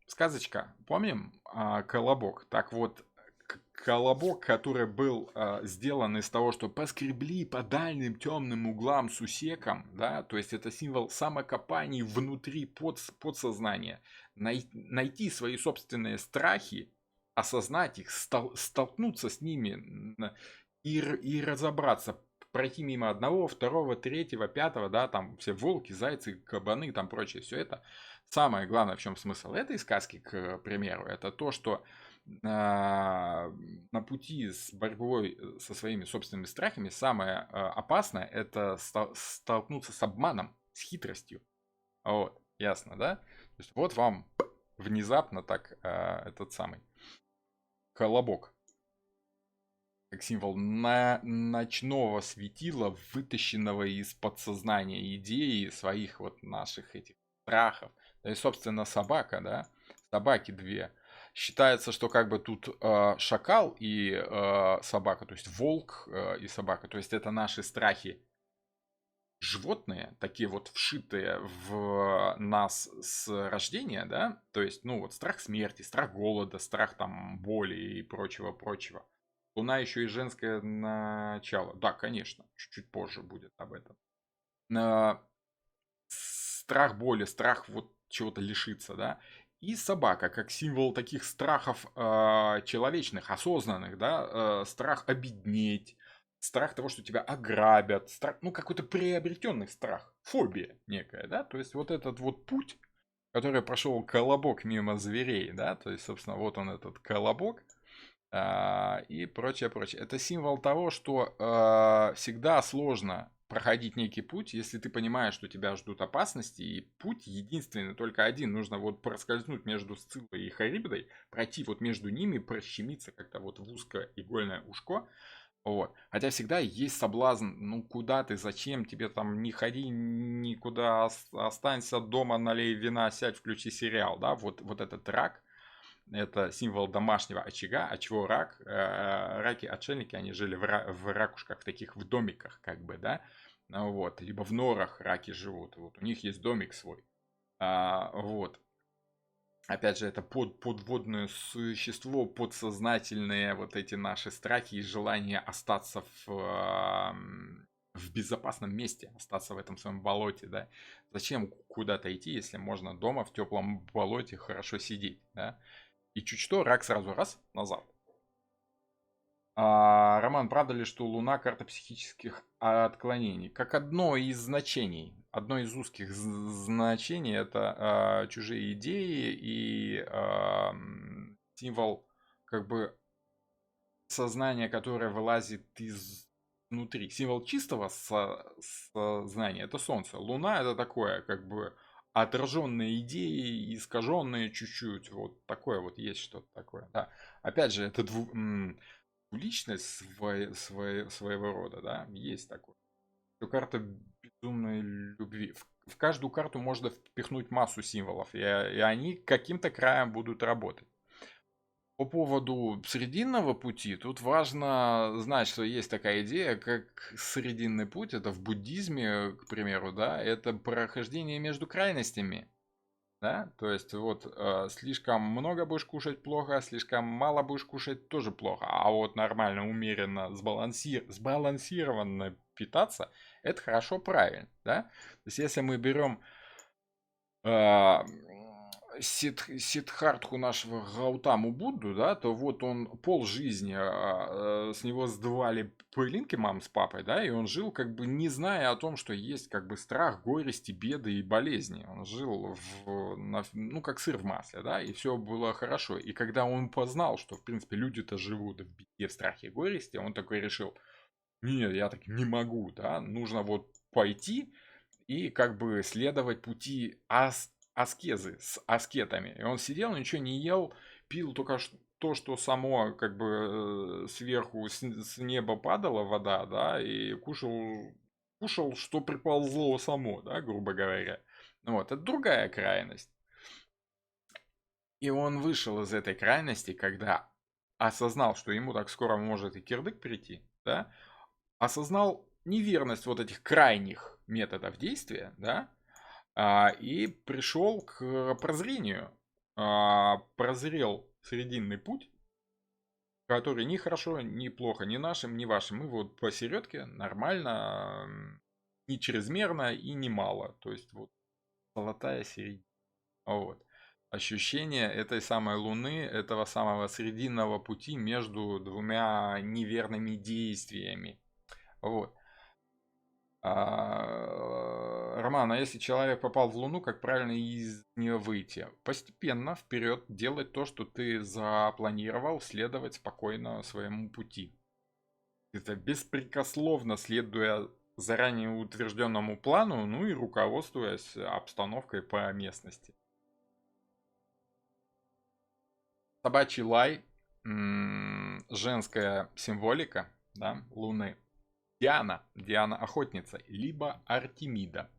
Сказочка, помним, колобок? Так вот, колобок, который был сделан из того, что поскребли по дальним темным углам сусеком, да, то есть это символ самокопаний внутри подсознания, найти свои собственные страхи, осознать их, столкнуться с ними и разобраться, пройти мимо одного, второго, третьего, пятого, да, там все волки, зайцы, кабаны, там прочее, все это. Самое главное, в чем смысл этой сказки, к примеру, это то, что на пути с борьбой со своими собственными страхами самое опасное — это столкнуться с обманом, с хитростью. Вот, ясно, да? То есть вот вам внезапно так этот самый колобок, как символ ночного светила, вытащенного из подсознания идеи своих вот наших этих страхов. Да и, собственно, собака, да, собаки две. Считается, что как бы тут шакал и собака, то есть волк и собака, то есть это наши страхи животные, такие вот вшитые в нас с рождения, да, то есть, ну вот страх смерти, страх голода, страх там боли и прочего-прочего. Луна еще и женское начало. Да, конечно, чуть-чуть позже будет об этом. А, Страх боли, страх вот чего-то лишиться, да. И собака, как символ таких страхов человечных, осознанных, да, страх обеднеть, страх того, что тебя ограбят, страх, ну, какой-то приобретенный страх, фобия некая, да, то есть вот этот вот путь, который прошел колобок мимо зверей, да, то есть, собственно, вот он этот колобок, и прочее, прочее. Это символ того, что всегда сложно проходить некий путь, если ты понимаешь, что тебя ждут опасности, и путь единственный, только один. Нужно вот проскользнуть между Сциллой и Харибдой, пройти вот между ними, прощемиться как-то вот в узкое игольное ушко, Вот. Хотя всегда есть соблазн, ну куда ты, зачем тебе там, не ходи никуда, останься дома, налей вина, сядь, включи сериал, да, вот этот рак, это символ домашнего очага, а чего рак? Раки-отшельники, они жили в ракушках, в таких в домиках, как бы, да, вот, либо в норах раки живут, вот, у них есть домик свой, вот. Опять же, это подводное существо, подсознательные вот эти наши страхи и желание остаться в безопасном месте, остаться в этом своем болоте, да. Зачем куда-то идти, если можно дома в теплом болоте хорошо сидеть, да. И чуть что, рак сразу раз назад. Роман, правда ли, что Луна — карта психических отклонений? Как одно из значений, одно из узких значений — это чужие идеи и символ как бы сознания, которое вылазит изнутри. Символ чистого сознания — это Солнце. Луна — это такое как бы отраженные идеи, искаженные чуть-чуть. Вот такое вот есть что-то такое. Да. Опять же, это личность своего рода, да, есть такое. То карта безумной любви. В каждую карту можно впихнуть массу символов, и они каким-то краем будут работать. По поводу срединного пути, тут важно знать, что есть такая идея, как срединный путь, это в буддизме, к примеру, да, это прохождение между крайностями. Да? То есть вот слишком много будешь кушать плохо, слишком мало будешь кушать тоже плохо. А вот нормально, умеренно, сбалансированно питаться, это хорошо, правильно. Да? То есть если мы берем а, Сиддхартху нашего Гаутаму Будду, да, то вот он пол жизни с него сдували пылинки мам с папой, да, и он жил как бы не зная о том, что есть как бы страх, горести, беды и болезни. Он жил ну как сыр в масле, да, и все было хорошо. И когда он познал, что в принципе люди-то живут в беде, в страхе и горести, он такой решил: нет, я так не могу, да, нужно вот пойти и как бы следовать пути аскезы с аскетами. И он сидел, ничего не ел, пил только то, что само как бы сверху с неба падала вода, да, и кушал, что приползло само, да, грубо говоря. Вот, это другая крайность. И он вышел из этой крайности, когда осознал, что ему так скоро может и кирдык прийти, да, осознал неверность вот этих крайних методов действия, да, и пришел к прозрению. Прозрел срединный путь, который ни хорошо, ни плохо, ни нашим, ни вашим. Мы вот посередке нормально, не чрезмерно и не мало. То есть вот золотая середина. Вот. Ощущение этой самой Луны, этого самого срединного пути между двумя неверными действиями. Вот. Роман, а если человек попал в Луну, как правильно из нее выйти? Постепенно вперед делать то, что ты запланировал, следовать спокойно своему пути. Это беспрекословно следуя заранее утвержденному плану, ну и руководствуясь обстановкой по местности. Собачий лай, женская символика, да, Луны. Диана охотница, либо Артемида.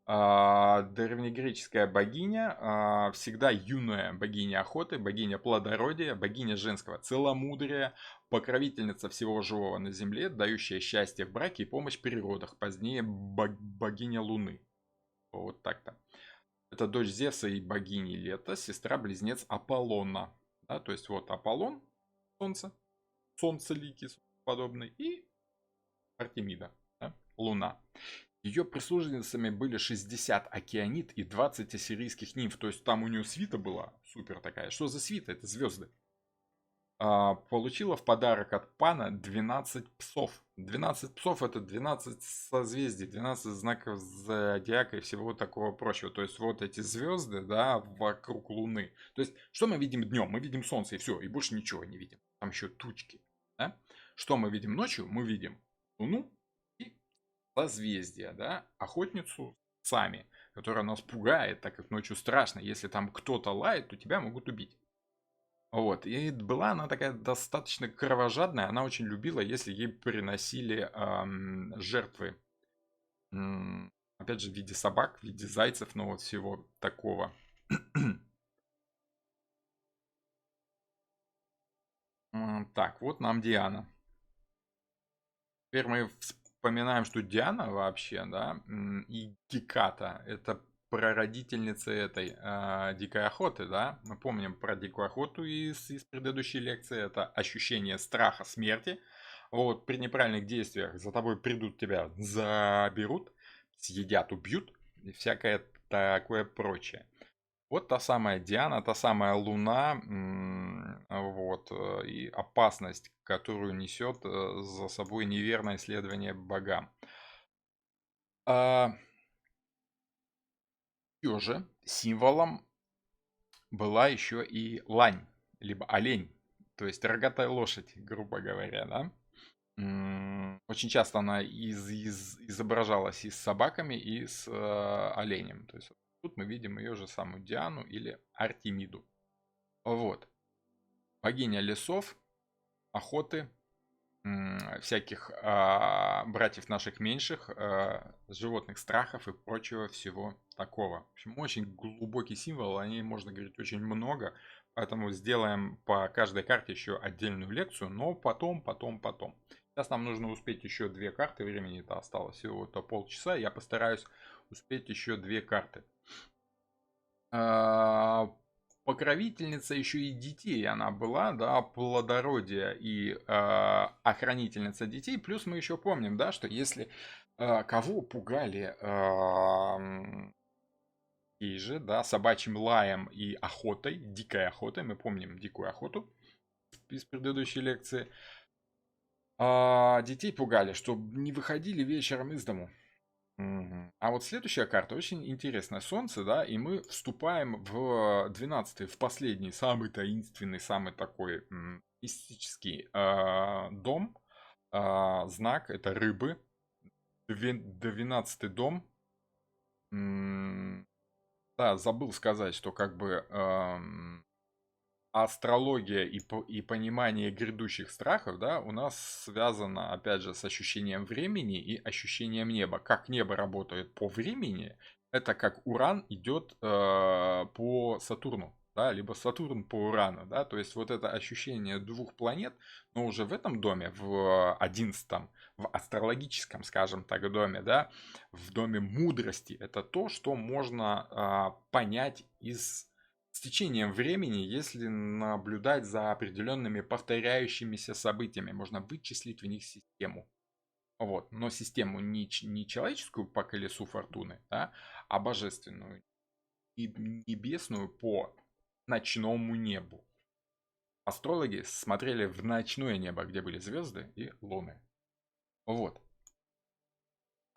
Древнегреческая богиня, всегда юная богиня охоты, богиня плодородия, богиня женского целомудрия, покровительница всего живого на земле, дающая счастье в браке и помощь при родах, позднее богиня Луны. Вот так-то. Это дочь Зевса и богини Лета, сестра-близнец Аполлона. Да, то есть вот Аполлон, солнце, солнцеликий подобный, и Артемида, да, Луна. Ее прислужницами были 60 океанит и 20 ассирийских нимф. То есть там у нее свита была супер такая. Что за свита? Это звезды. Получила в подарок от пана 12 псов. 12 псов — это 12 созвездий, 12 знаков зодиака и всего такого прочего. То есть вот эти звезды, да, вокруг Луны. То есть что мы видим днем? Мы видим Солнце и все, и больше ничего не видим. Там еще тучки. Да? Что мы видим ночью? Мы видим Луну и созвездия, да, охотницу сами, которая нас пугает, так как ночью страшно. Если там кто-то лает, то тебя могут убить. Вот, и была она такая достаточно кровожадная, она очень любила, если ей приносили жертвы. Опять же, в виде собак, в виде зайцев, ну вот всего такого. Так, вот нам Диана. Теперь мы вспоминаем, что Диана вообще, да, и Геката — это прародительница этой дикой охоты, да. Мы помним про дикую охоту из предыдущей лекции. Это ощущение страха смерти. Вот, при неправильных действиях за тобой придут, тебя заберут, съедят, убьют и всякое такое прочее. Вот та самая Диана, та самая Луна, вот, и опасность, которую несет за собой неверное следование богам. А Ее же символом была еще и лань, либо олень, то есть рогатая лошадь, грубо говоря, да. Очень часто она изображалась и с собаками, и с оленем. То есть тут мы видим ее же самую Диану или Артемиду. Вот. Богиня лесов, охоты, всяких братьев наших меньших, животных страхов и прочего всего такого. В общем, очень глубокий символ, о ней можно говорить очень много, поэтому сделаем по каждой карте еще отдельную лекцию, но потом. Сейчас нам нужно успеть еще две карты, времени-то осталось всего-то полчаса, я постараюсь успеть еще две карты. Покровительница еще и детей она была, да, плодородие и охранительница детей. Плюс мы еще помним, да, что если кого пугали ей же, да, собачьим лаем и охотой, дикой охотой, мы помним дикую охоту из предыдущей лекции, детей пугали, чтобы не выходили вечером из дому. Мгм. А вот следующая карта очень интересная. Солнце, да, и мы вступаем в 12-й, в последний, самый таинственный, самый такой мистический дом. Знак — это рыбы. 12-й дом. Да, забыл сказать, что как бы астрология и понимание грядущих страхов, да, у нас связано, опять же, с ощущением времени и ощущением неба. Как небо работает по времени, это как Уран идет по Сатурну, да, либо Сатурн по Урану, да, то есть вот это ощущение двух планет, но уже в этом доме, в 11-м, в астрологическом, скажем так, доме, да, в доме мудрости, это то, что можно понять с течением времени, если наблюдать за определенными повторяющимися событиями, можно вычислить в них систему. Вот. Но систему не человеческую по колесу фортуны, да, а божественную и небесную по ночному небу. Астрологи смотрели в ночное небо, где были звезды и луны. Вот.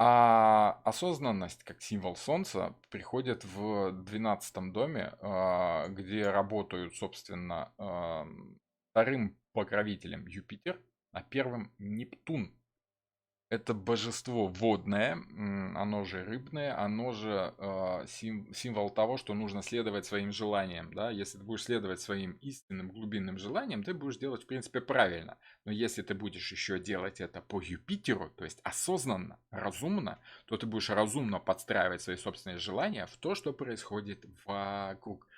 А осознанность, как символ Солнца, приходит в 12-м доме, где работают, собственно, вторым покровителем Юпитер, а первым Нептун. Это божество водное, оно же рыбное, оно же символ того, что нужно следовать своим желаниям. Да? Если ты будешь следовать своим истинным глубинным желаниям, ты будешь делать, в принципе, правильно. Но если ты будешь еще делать это по Юпитеру, то есть осознанно, разумно, то ты будешь разумно подстраивать свои собственные желания в то, что происходит вокруг.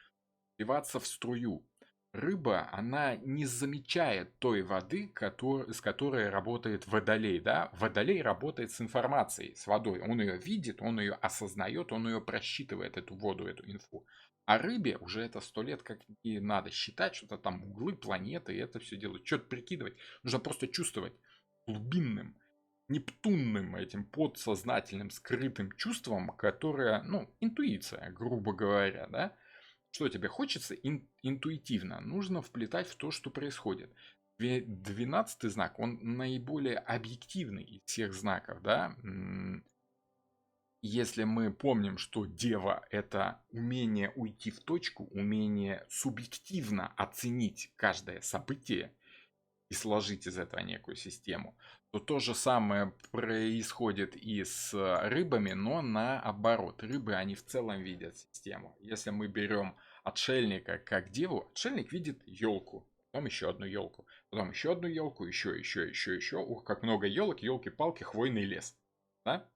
Вливаться в струю. Рыба, она не замечает той воды, с которой работает водолей. Да? Водолей работает с информацией, с водой. Он ее видит, он ее осознает, он ее просчитывает, эту воду, эту инфу. А рыбе уже это 100 лет как не надо считать, что-то там углы планеты, и это все делать, что-то прикидывать. Нужно просто чувствовать глубинным, нептунным этим подсознательным скрытым чувством, которое, ну, интуиция, грубо говоря, да, что тебе хочется интуитивно, нужно вплетать в то, что происходит. 12-й знак, он наиболее объективный из всех знаков, да. Если мы помним, что дева — это умение уйти в точку, умение субъективно оценить каждое событие и сложить из этого некую систему, то же самое происходит и с рыбами, но наоборот. Рыбы, они в целом видят систему. Если мы берем отшельника как деву, отшельник видит елку, потом еще одну елку, потом еще одну елку, еще. Ух, как много елок, елки-палки, хвойный лес. Да?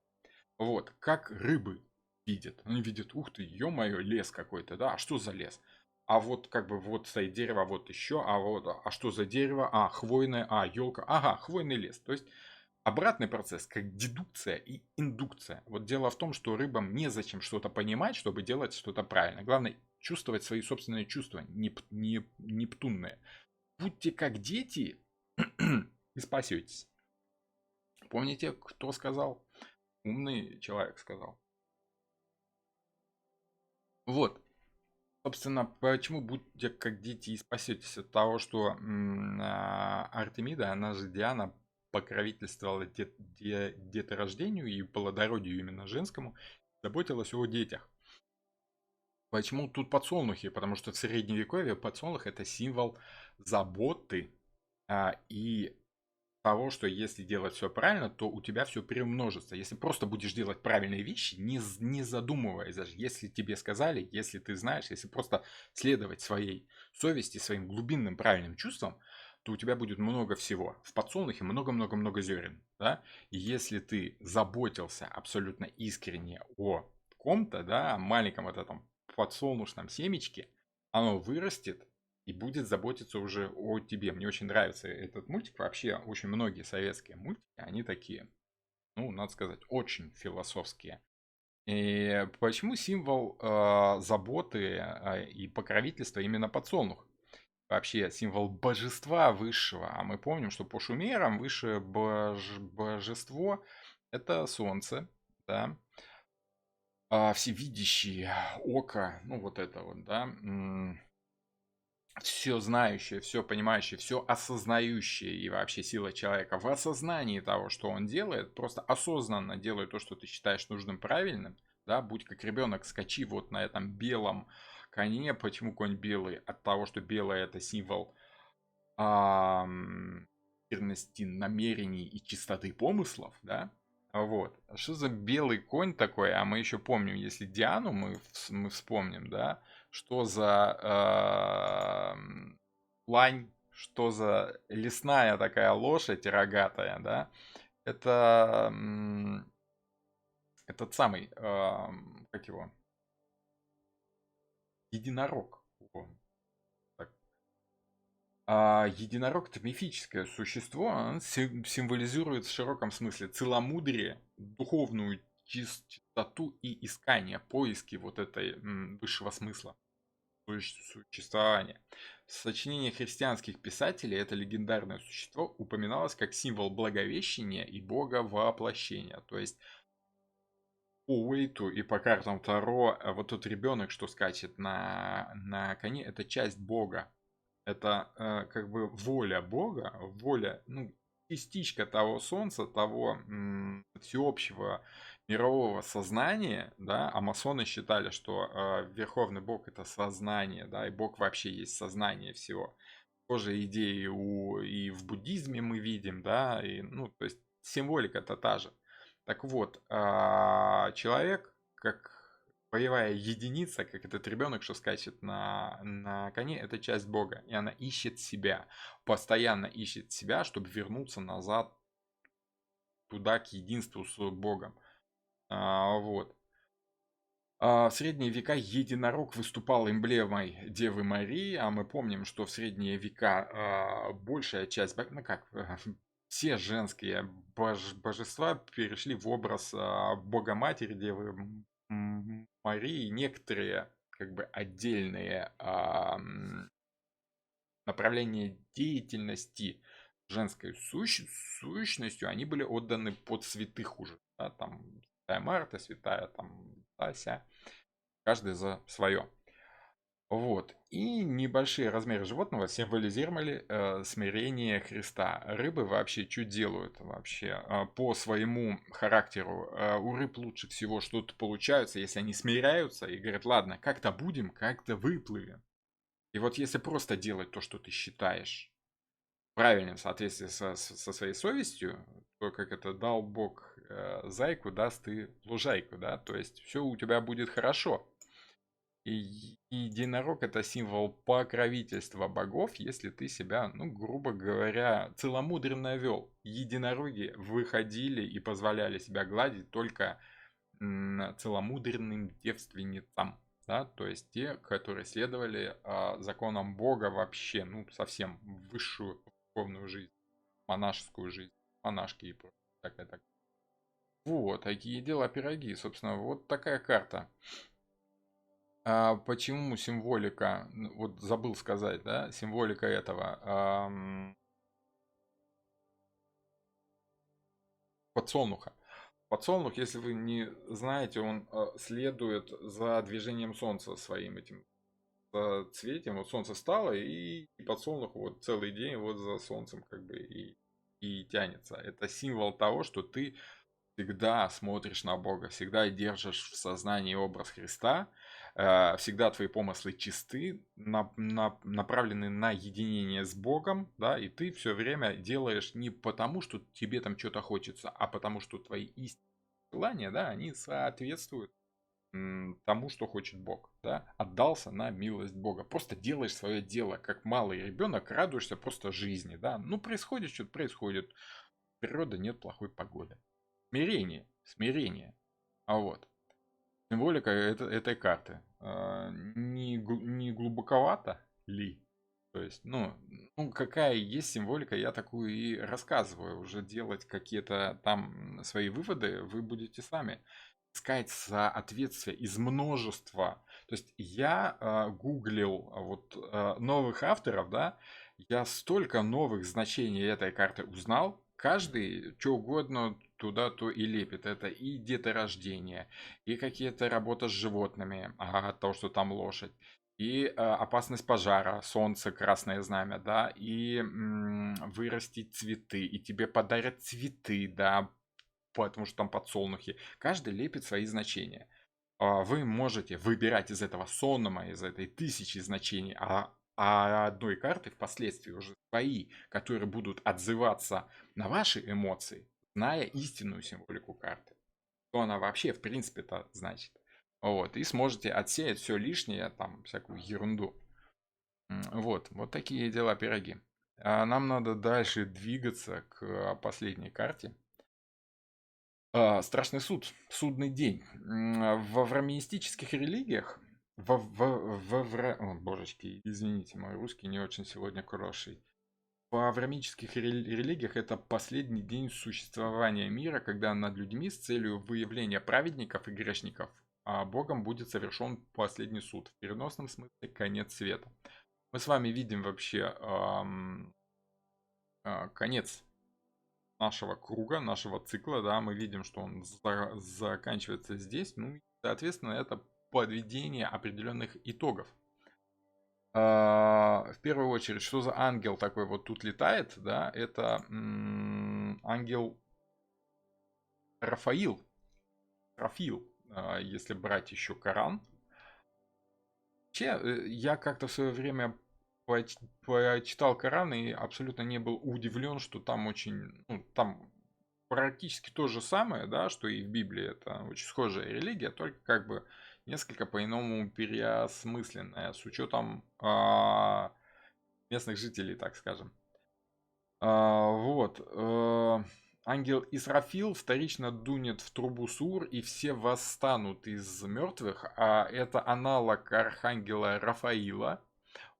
Вот, как рыбы видят. Они видят, ух ты, ё-моё, лес какой-то, да, а что за лес? А вот как бы вот стоит дерево, а вот еще, а вот, а что за дерево? А, хвойное, а, елка, ага, хвойный лес. То есть обратный процесс, как дедукция и индукция. Вот дело в том, что рыбам незачем что-то понимать, чтобы делать что-то правильно. Главное чувствовать свои собственные чувства, нептунные. Будьте как дети и спасетесь. Помните, кто сказал? Умный человек сказал. Вот. Собственно, почему будьте как дети и спасетесь от того, что Артемида, она же Диана, покровительствовала деторождению и плодородию именно женскому, заботилась о детях. Почему тут подсолнухи? Потому что в средневековье подсолнух это символ заботы и того, что если делать все правильно, то у тебя все приумножится. Если просто будешь делать правильные вещи, не задумываясь даже, если тебе сказали, если ты знаешь, если просто следовать своей совести, своим глубинным правильным чувствам, то у тебя будет много всего. В подсолнухе много-много-много зерен. Да? И если ты заботился абсолютно искренне о ком-то, да, о маленьком вот этом подсолнушном семечке, оно вырастет и будет заботиться уже о тебе. Мне очень нравится этот мультик. Вообще, очень многие советские мультики, они такие, ну, надо сказать, очень философские. И почему символ заботы и покровительства именно подсолнух? Вообще символ божества высшего. А мы помним, что по шумерам высшее божество это солнце, да, всевидящее око, ну вот это вот, да, все знающее, все понимающее, все осознающее и вообще сила человека в осознании того, что он делает, просто осознанно делает то, что ты считаешь нужным, правильным, да, будь как ребенок, скачи вот на этом белом коне. Почему конь белый? От того, что белое это символ верности намерений и чистоты помыслов, да, вот. А что за белый конь такой? А мы еще помним, если Диану мы вспомним, да, что за лань, что за лесная такая лошадь рогатая, да, это этот самый, как его, единорог. Во, так. Единорог это мифическое существо, он символизирует в широком смысле целомудрие, духовную чистоту и искание, поиски вот этой высшего смысла существования. В сочинениях христианских писателей это легендарное существо упоминалось как символ благовещения и бога воплощения. То есть по Уэйту и по картам Таро вот тот ребенок, что скачет на коне, это часть бога. Это как бы воля бога, воля, ну, частичка того солнца, того всеобщего мирового сознания, да, а масоны считали, что верховный бог это сознание, да, и бог вообще есть сознание всего. Тоже идеи и в буддизме мы видим, да, и, ну, то есть символика-то та же. Так вот, человек, как боевая единица, как этот ребенок, что скачет на коне, это часть Бога. И она ищет себя, постоянно ищет себя, чтобы вернуться назад туда, к единству с Богом. Вот. В средние века единорог выступал эмблемой Девы Марии, а мы помним, что в средние века большая часть, ну как, все женские божества перешли в образ Бога-Матери Девы Марии. Некоторые как бы отдельные направления деятельности женской сущностью, они были отданы под святых уже. Да, там святая Марта, святая там Тася, каждый за свое. Вот. И небольшие размеры животного символизировали смирение Христа. Рыбы вообще что делают вообще? По своему характеру у рыб лучше всего что-то получается, если они смиряются и говорят, ладно, как-то будем, как-то выплывем. И вот если просто делать то, что ты считаешь правильным в соответствии со своей совестью, то как это дал Бог зайку, даст и лужайку, да, то есть все у тебя будет хорошо. И единорог это символ покровительства богов, если ты себя, ну, грубо говоря, целомудренно вел. Единороги выходили и позволяли себя гладить только целомудренным девственницам. Да, то есть те, которые следовали законам Бога вообще, ну, совсем в высшую духовную жизнь, монашескую жизнь, монашки и прочее. Так. Вот, такие дела пироги. Собственно, вот такая карта. Почему символика, вот забыл сказать, да, символика этого подсолнуха. Подсолнух, если вы не знаете, он следует за движением Солнца своим этим цветем. Вот Солнце встало, и подсолнух вот целый день вот за Солнцем как бы и тянется. Это символ того, что ты всегда смотришь на Бога, всегда держишь в сознании образ Христа, всегда твои помыслы чисты, направлены на единение с Богом, да, и ты все время делаешь не потому, что тебе там что-то хочется, а потому, что твои истинные желания, да, они соответствуют тому, что хочет Бог, да, отдался на милость Бога. Просто делаешь свое дело, как малый ребенок, радуешься просто жизни, да. Ну, происходит что-то, происходит. Природа, нет плохой погоды. Смирение, смирение. А вот. Символика этой карты. Не глубоковато ли? То есть, ну, какая есть символика, я такую и рассказываю. Уже делать какие-то там свои выводы вы будете сами искать соответствие из множества. То есть я гуглил вот новых авторов, да, я столько новых значений этой карты узнал. Каждый что угодно туда то и лепит. Это и деторождение, и какие-то работа с животными, то, что там лошадь, и опасность пожара, солнце, красное знамя, да, и вырастить цветы, и тебе подарят цветы, да, потому что там подсолнухи. Каждый лепит свои значения. Вы можете выбирать из этого сонма, из этой тысячи значений, одной карты впоследствии уже свои, которые будут отзываться на ваши эмоции, зная истинную символику карты. Что она вообще в принципе-то значит. Вот, и сможете отсеять все лишнее, там, всякую ерунду. Вот такие дела пироги. Нам надо дальше двигаться к последней карте. Страшный суд, судный день. В авраамистических религиях, божечки, извините, мой русский не очень сегодня хороший. В авраамических религиях это последний день существования мира, когда над людьми с целью выявления праведников и грешников Богом будет совершен последний суд. В переносном смысле конец света. Мы с вами видим вообще конец нашего круга, нашего цикла, да, мы видим, что он заканчивается здесь, ну и, соответственно, это подведение определенных итогов. В первую очередь, что за ангел такой вот тут летает, да, это ангел Рафаил, если брать еще Коран. Вообще, я как-то в свое время почитал Коран и абсолютно не был удивлен, что там очень, ну, там практически то же самое, да, что и в Библии. Это очень схожая религия, только как бы несколько по-иному переосмысленная, с учетом местных жителей, так скажем. Вот. Ангел Исрафил вторично дунет в трубу Сур, и все восстанут из мертвых. А это аналог архангела Рафаила.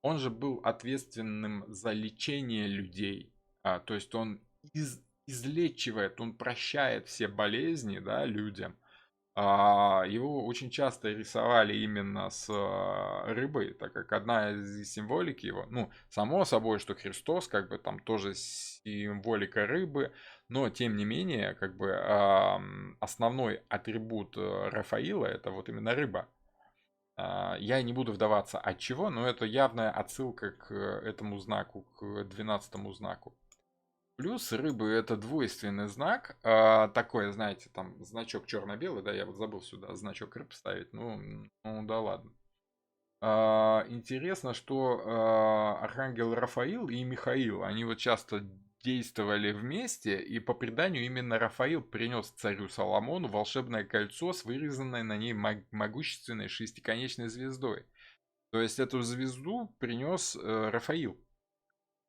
Он же был ответственным за лечение людей. То есть он излечивает, он прощает все болезни, да, людям. Его очень часто рисовали именно с рыбой, так как одна из символики его, ну, само собой, что Христос, как бы там тоже символика рыбы, но тем не менее, как бы основной атрибут Рафаила это вот именно рыба. Я не буду вдаваться от чего, но это явная отсылка к этому знаку, к 12-му знаку. Плюс рыбы это двойственный знак, такой, знаете, там значок черно-белый, да, я вот забыл сюда значок рыб ставить, ну да ладно. Интересно, что Архангел Рафаил и Михаил, они вот часто действовали вместе, и по преданию именно Рафаил принес царю Соломону волшебное кольцо с вырезанной на ней могущественной шестиконечной звездой. То есть эту звезду принес Рафаил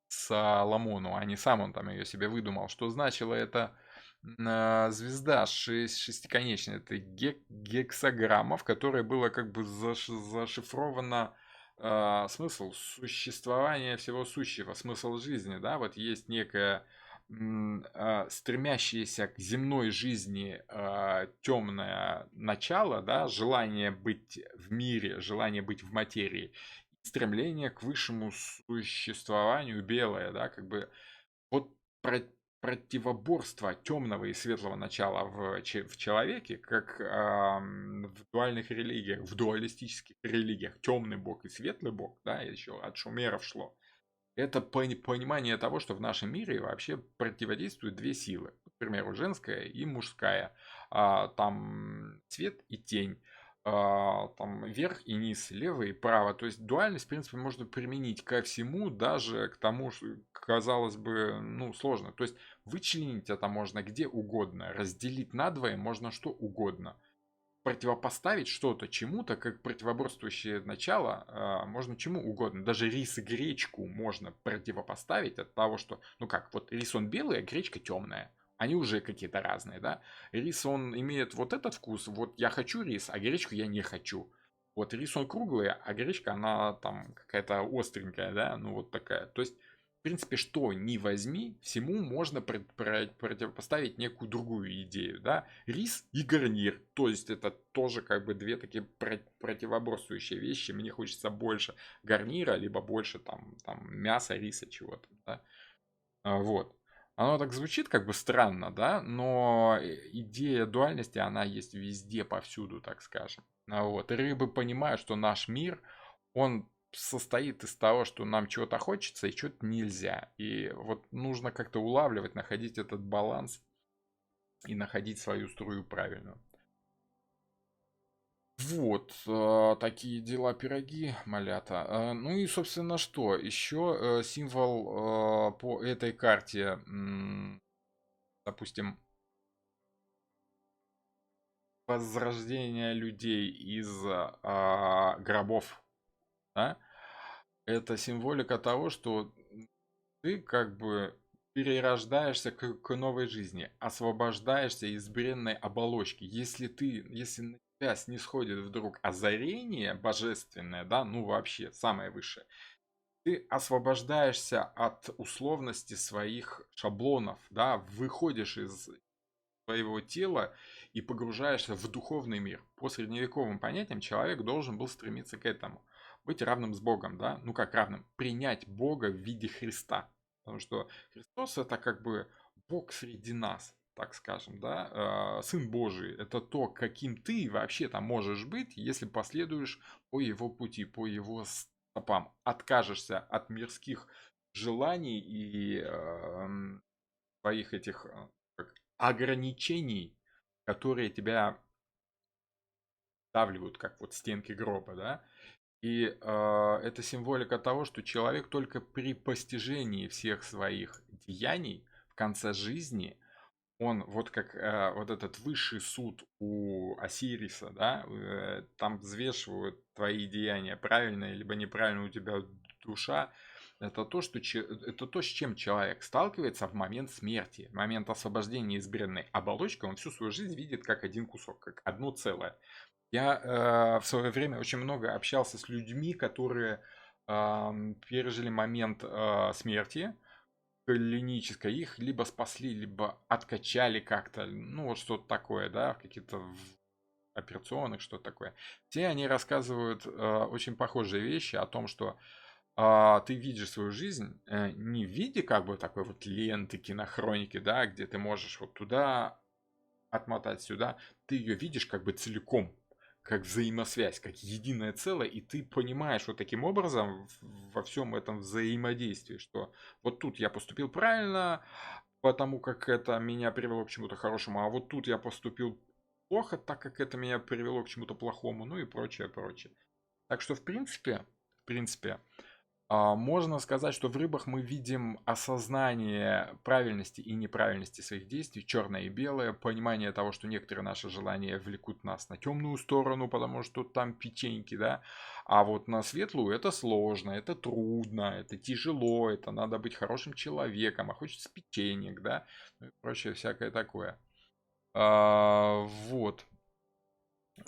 Соломону, а не сам он там ее себе выдумал. Что значило это звезда шестиконечная? Это гексаграмма, в которой было как бы зашифровано смысл существования всего сущего, смысл жизни, да, вот есть некое стремящееся к земной жизни темное начало, да, желание быть в мире, желание быть в материи, стремление к высшему существованию белое, да, как бы вот противоборство темного и светлого начала в человеке, как в дуальных религиях, в дуалистических религиях, темный бог и светлый бог, да, еще от шумеров шло. Это понимание того, что в нашем мире вообще противодействуют две силы. К примеру, женская и мужская. Там цвет и тень. Там верх и низ, лево и право. То есть дуальность, в принципе, можно применить ко всему, даже к тому, что, казалось бы, ну, сложно. То есть вычленить это можно где угодно. Разделить надвое можно что угодно. Противопоставить что-то чему-то, как противоборствующее начало, можно чему угодно. Даже рис и гречку можно противопоставить от того, что, ну как, вот рис он белый, а гречка темная. Они уже какие-то разные, да. Рис он имеет вот этот вкус, вот я хочу рис, а гречку я не хочу. Вот рис он круглый, а гречка она там какая-то остренькая, да, ну вот такая. То есть в принципе, что ни возьми, всему можно противопоставить некую другую идею, да. Рис и гарнир, то есть это тоже как бы две такие противоборствующие вещи. Мне хочется больше гарнира, либо больше там мяса, риса, чего-то, да. Вот. Оно так звучит как бы странно, да, но идея дуальности, она есть везде, повсюду, так скажем. Вот. И рыбы понимают, что наш мир, он состоит из того, что нам чего-то хочется и чего-то нельзя. И вот нужно как-то улавливать, находить этот баланс и находить свою струю правильную. Вот, такие дела, пироги, малята. Ну и, собственно, что? Еще символ по этой карте, допустим, возрождение людей из гробов, да? Это символика того, что ты как бы перерождаешься к новой жизни, освобождаешься из бренной оболочки. Если на тебя снисходит вдруг озарение божественное, да, ну вообще самое высшее, ты освобождаешься от условности своих шаблонов, да, выходишь из своего тела и погружаешься в духовный мир. По средневековым понятиям человек должен был стремиться к этому. Быть равным с Богом, да? Ну как равным? Принять Бога в виде Христа. Потому что Христос это как бы Бог среди нас, так скажем, да? Сын Божий это то, каким ты вообще-то можешь быть, если последуешь по его пути, по его стопам. Откажешься от мирских желаний и своих этих ограничений, которые тебя давливают, как вот стенки гроба, да. И это символика того, что человек только при постижении всех своих деяний в конце жизни, он вот как вот этот высший суд у Осириса, да, там взвешивают твои деяния, правильно либо неправильно у тебя душа, это то, это то, с чем человек сталкивается в момент смерти, в момент освобождения из бренной оболочки, он всю свою жизнь видит как один кусок, как одно целое. Я в свое время очень много общался с людьми, которые пережили момент смерти клинической. Их либо спасли, либо откачали как-то. Ну, вот что-то такое, да, в каких-то операционных, что-то такое. Все они рассказывают очень похожие вещи о том, что ты видишь свою жизнь не в виде как бы такой вот ленты, кинохроники, да, где ты можешь вот туда отмотать сюда, ты ее видишь как бы целиком, как взаимосвязь, как единое целое, и ты понимаешь вот таким образом во всем этом взаимодействии, что вот тут я поступил правильно, потому как это меня привело к чему-то хорошему, а вот тут я поступил плохо, так как это меня привело к чему-то плохому, ну и прочее, прочее. Так что в принципе, Можно сказать, что в рыбах мы видим осознание правильности и неправильности своих действий, черное и белое, понимание того, что некоторые наши желания влекут нас на темную сторону, потому что там печеньки, да, а вот на светлую это сложно, это трудно, это тяжело, это надо быть хорошим человеком, а хочется печенек, да, ну и прочее всякое такое. Вот.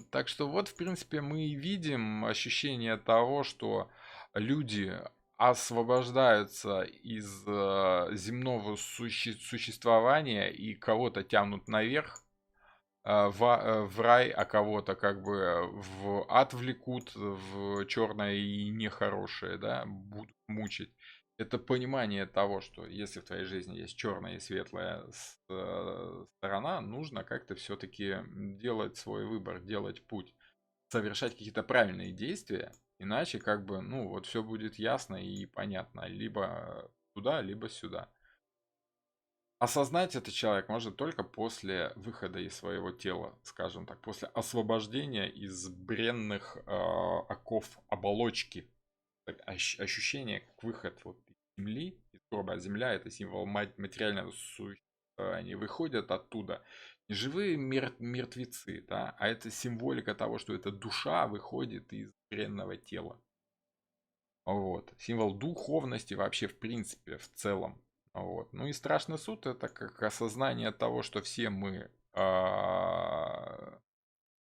Так что вот, в принципе, мы и видим ощущение того, что люди освобождаются из земного существования и кого-то тянут наверх, в рай, а кого-то как бы в ад влекут, в черное и нехорошее, да, будут мучить. Это понимание того, что если в твоей жизни есть черная и светлая сторона, нужно как-то все-таки делать свой выбор, делать путь, совершать какие-то правильные действия, иначе как бы, ну, вот все будет ясно и понятно, либо туда, либо сюда. Осознать этот человек может только после выхода из своего тела, скажем так, после освобождения из бренных оков оболочки. Ощущение, как выход вот из земли, из гроба. Земля — это символ материального существования. Выходят оттуда не живые мертвецы, да, а это символика того, что эта душа выходит из бренного тела. Вот. Символ духовности вообще в принципе, в целом. Вот. Ну и страшный суд — это как осознание того, что все мы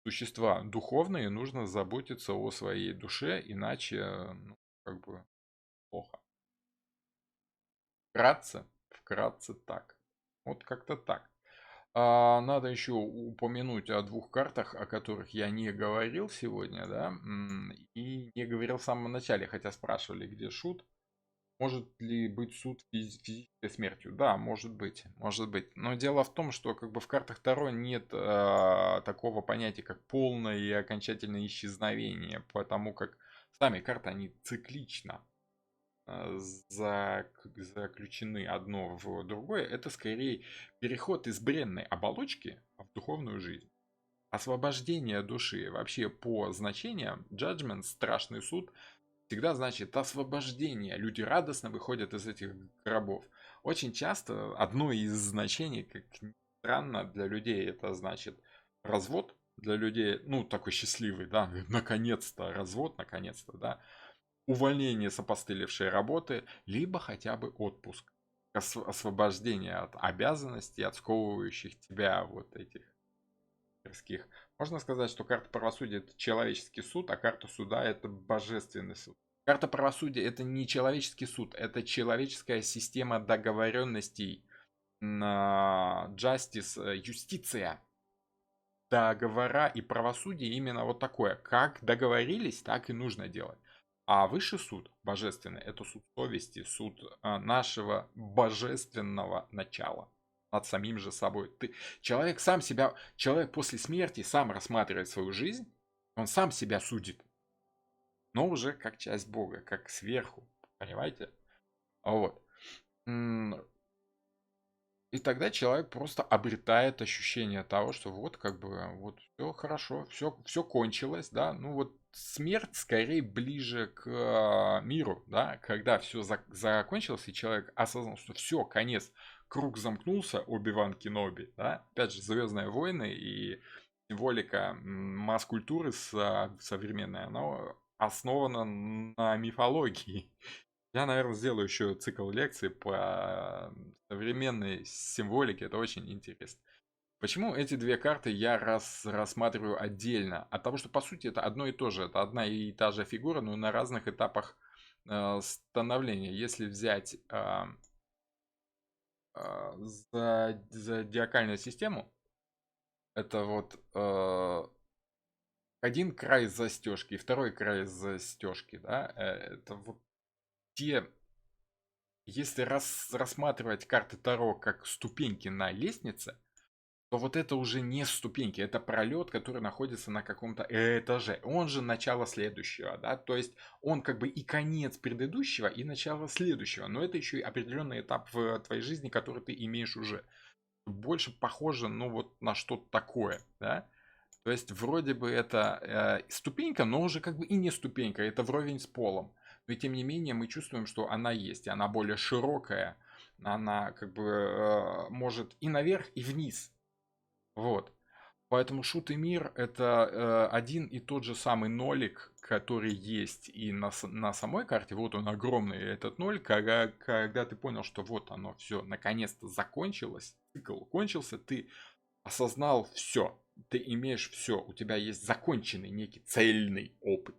существа духовные, нужно заботиться о своей душе, иначе, ну, как бы плохо. Вкратце так. Вот как-то так. Надо еще упомянуть о двух картах, о которых я не говорил сегодня, да, и не говорил в самом начале, хотя спрашивали, где шут. Может ли быть суд физической смертью? Да, может быть, может быть. Но дело в том, что как бы в картах Таро нет такого понятия, как полное и окончательное исчезновение, потому как сами карты, они циклично заключены одно в другое. Это скорее переход из бренной оболочки в духовную жизнь. Освобождение души вообще по значениям, judgment, страшный суд, всегда значит освобождение. Люди радостно выходят из этих гробов. Очень часто одно из значений, как ни странно, для людей это значит развод. Для людей, ну, такой счастливый, да, наконец-то развод, наконец-то, да, увольнение с опостылевшей работы, либо хотя бы отпуск. Освобождение от обязанностей, от сковывающих тебя вот этих мирских. Можно сказать, что карта правосудия — это человеческий суд, а карта суда — это божественный суд. Карта правосудия — это не человеческий суд, это человеческая система договоренностей, justice, юстиция. Договора и правосудие именно вот такое. Как договорились, так и нужно делать. А высший суд, божественный, это суд совести, суд нашего божественного начала над самим же собой. Человек сам себя, человек после смерти сам рассматривает свою жизнь, он сам себя судит, но уже как часть Бога, как сверху, понимаете? Вот. И тогда человек просто обретает ощущение того, что вот как бы вот все хорошо, все кончилось, да, ну вот смерть скорее ближе к миру, да, когда все закончилось, и человек осознал, что все, конец, круг замкнулся, Оби-Ван Кеноби, да, опять же, Звездные войны и символика масс-культуры современная, она основана на мифологии. Я, наверное, сделаю еще цикл лекций по современной символике. Это очень интересно. Почему эти две карты я рассматриваю отдельно? От того, что по сути это одно и то же. Это одна и та же фигура, но на разных этапах становления. Если взять зодиакальную систему, это вот один край застежки и второй край застежки. Да? Это вот те. Если рассматривать карты Таро как ступеньки на лестнице, то вот это уже не ступеньки, это пролет, который находится на каком-то этаже. Он же начало следующего, да, то есть он как бы и конец предыдущего, и начало следующего. Но это еще и определенный этап в твоей жизни, который ты имеешь уже. Больше похоже, ну вот на что-то такое, да. То есть вроде бы это ступенька, но уже как бы и не ступенька, это вровень с полом. но тем не менее мы чувствуем, что она есть, и она более широкая, она как бы может и наверх, и вниз. Вот. Поэтому шут и мир это один и тот же самый нолик, который есть и на самой карте. Вот он огромный, этот ноль, когда ты понял, что вот оно все, наконец-то закончилось, цикл кончился, ты осознал все, ты имеешь все, у тебя есть законченный некий цельный опыт.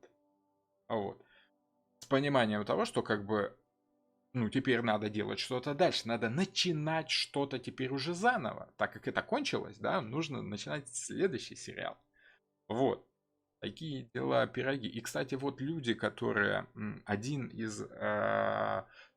Вот. С пониманием того, что как бы ну, теперь надо делать что-то дальше, надо начинать что-то теперь уже заново. Так как это кончилось, да, нужно начинать следующий сериал. Вот. Такие дела, пироги. И, кстати, вот люди, которые... Один из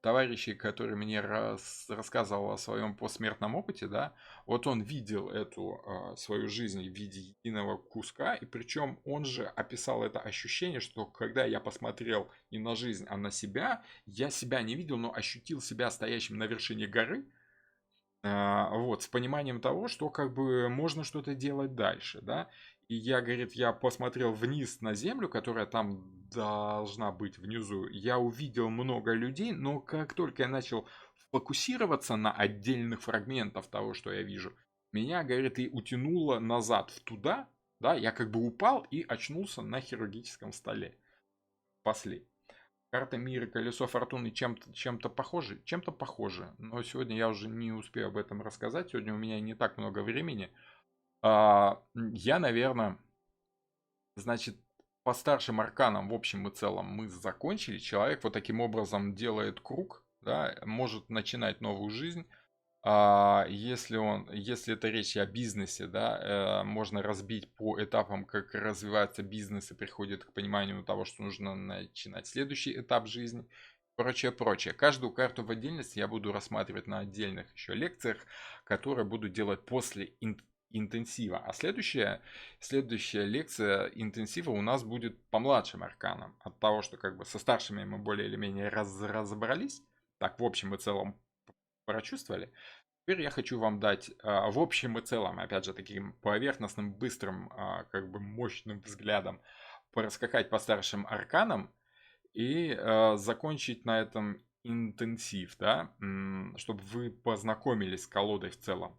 товарищей, который мне рассказывал о своем посмертном опыте, да, вот он видел эту свою жизнь в виде единого куска, и причем он же описал это ощущение, что когда я посмотрел не на жизнь, а на себя, я себя не видел, но ощутил себя стоящим на вершине горы, вот, с пониманием того, что как бы можно что-то делать дальше, да. И я, говорит, я посмотрел вниз на землю, которая там должна быть внизу. Я увидел много людей, но как только я начал фокусироваться на отдельных фрагментах того, что я вижу, меня, говорит, и утянуло назад в туда, да, я как бы упал и очнулся на хирургическом столе. После. Карта мира, колесо фортуны чем-то похожи? Чем-то похожи. Но сегодня я уже не успею об этом рассказать. Сегодня у меня не так много времени. Я, наверное, значит, по старшим арканам в общем и целом мы закончили. Человек вот таким образом делает круг, да, может начинать новую жизнь. Если это речь о бизнесе, да, можно разбить по этапам, как развивается бизнес и приходит к пониманию того, что нужно начинать следующий этап жизни, прочее, прочее. Каждую карту в отдельности я буду рассматривать на отдельных еще лекциях, которые буду делать после интенсива. А следующая лекция интенсива у нас будет по младшим арканам. От того, что как бы со старшими мы более или менее разобрались, так в общем и целом прочувствовали. Теперь я хочу вам дать в общем и целом, опять же, таким поверхностным, быстрым, как бы мощным взглядом пораскакать по старшим арканам и закончить на этом интенсив, да, чтобы вы познакомились с колодой в целом,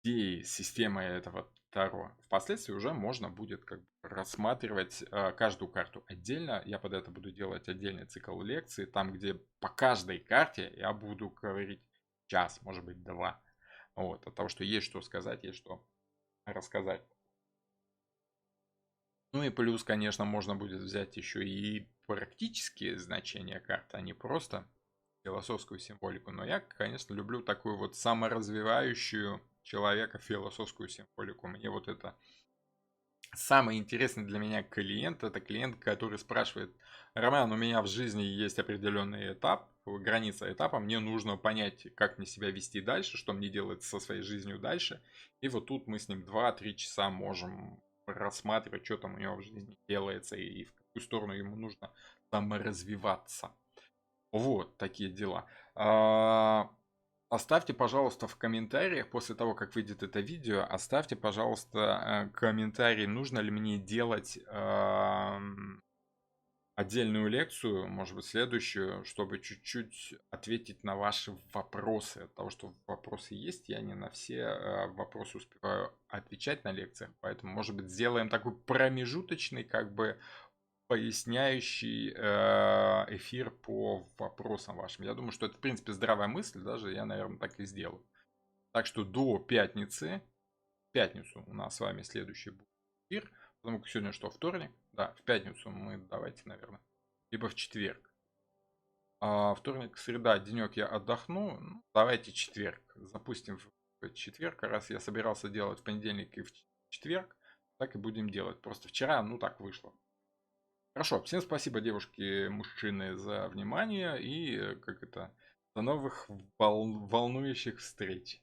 идеей, системой этого Таро. Впоследствии уже можно будет как бы рассматривать каждую карту отдельно. Я под это буду делать отдельный цикл лекций, там, где по каждой карте я буду говорить час, может быть, два. Вот, от того, что есть что сказать, есть что рассказать. Ну и плюс, конечно, можно будет взять еще и практические значения карты, а не просто философскую символику. Но я, конечно, люблю такую вот саморазвивающую человека философскую символику. Мне вот это самый интересный для меня клиент, это клиент, который спрашивает: Роман, у меня в жизни есть определенный этап, граница этапа, мне нужно понять, как мне себя вести дальше, что мне делать со своей жизнью дальше. И вот тут мы с ним 2-3 часа можем рассматривать, что там у него в жизни делается и в какую сторону ему нужно саморазвиваться. Вот такие дела. Оставьте, пожалуйста, в комментариях, после того, как выйдет это видео, оставьте, пожалуйста, комментарий, нужно ли мне делать отдельную лекцию, может быть, следующую, чтобы чуть-чуть ответить на ваши вопросы. От того, что вопросы есть, я не на все вопросы успеваю отвечать на лекциях, поэтому, может быть, сделаем такой промежуточный, как бы, поясняющий эфир по вопросам вашим. Я думаю, что это, в принципе, здравая мысль, даже я, наверное, так и сделаю. Так что до пятницы, в пятницу у нас с вами следующий будет эфир, потому как сегодня что, вторник? Да, в пятницу мы давайте, наверное, либо в четверг. Вторник, среда, денек я отдохну, ну, давайте четверг. Запустим в четверг, раз я собирался делать в понедельник и в четверг, так и будем делать. Просто вчера, ну так вышло. Хорошо, всем спасибо, девушки, мужчины, за внимание и, как это, до новых волнующих встреч.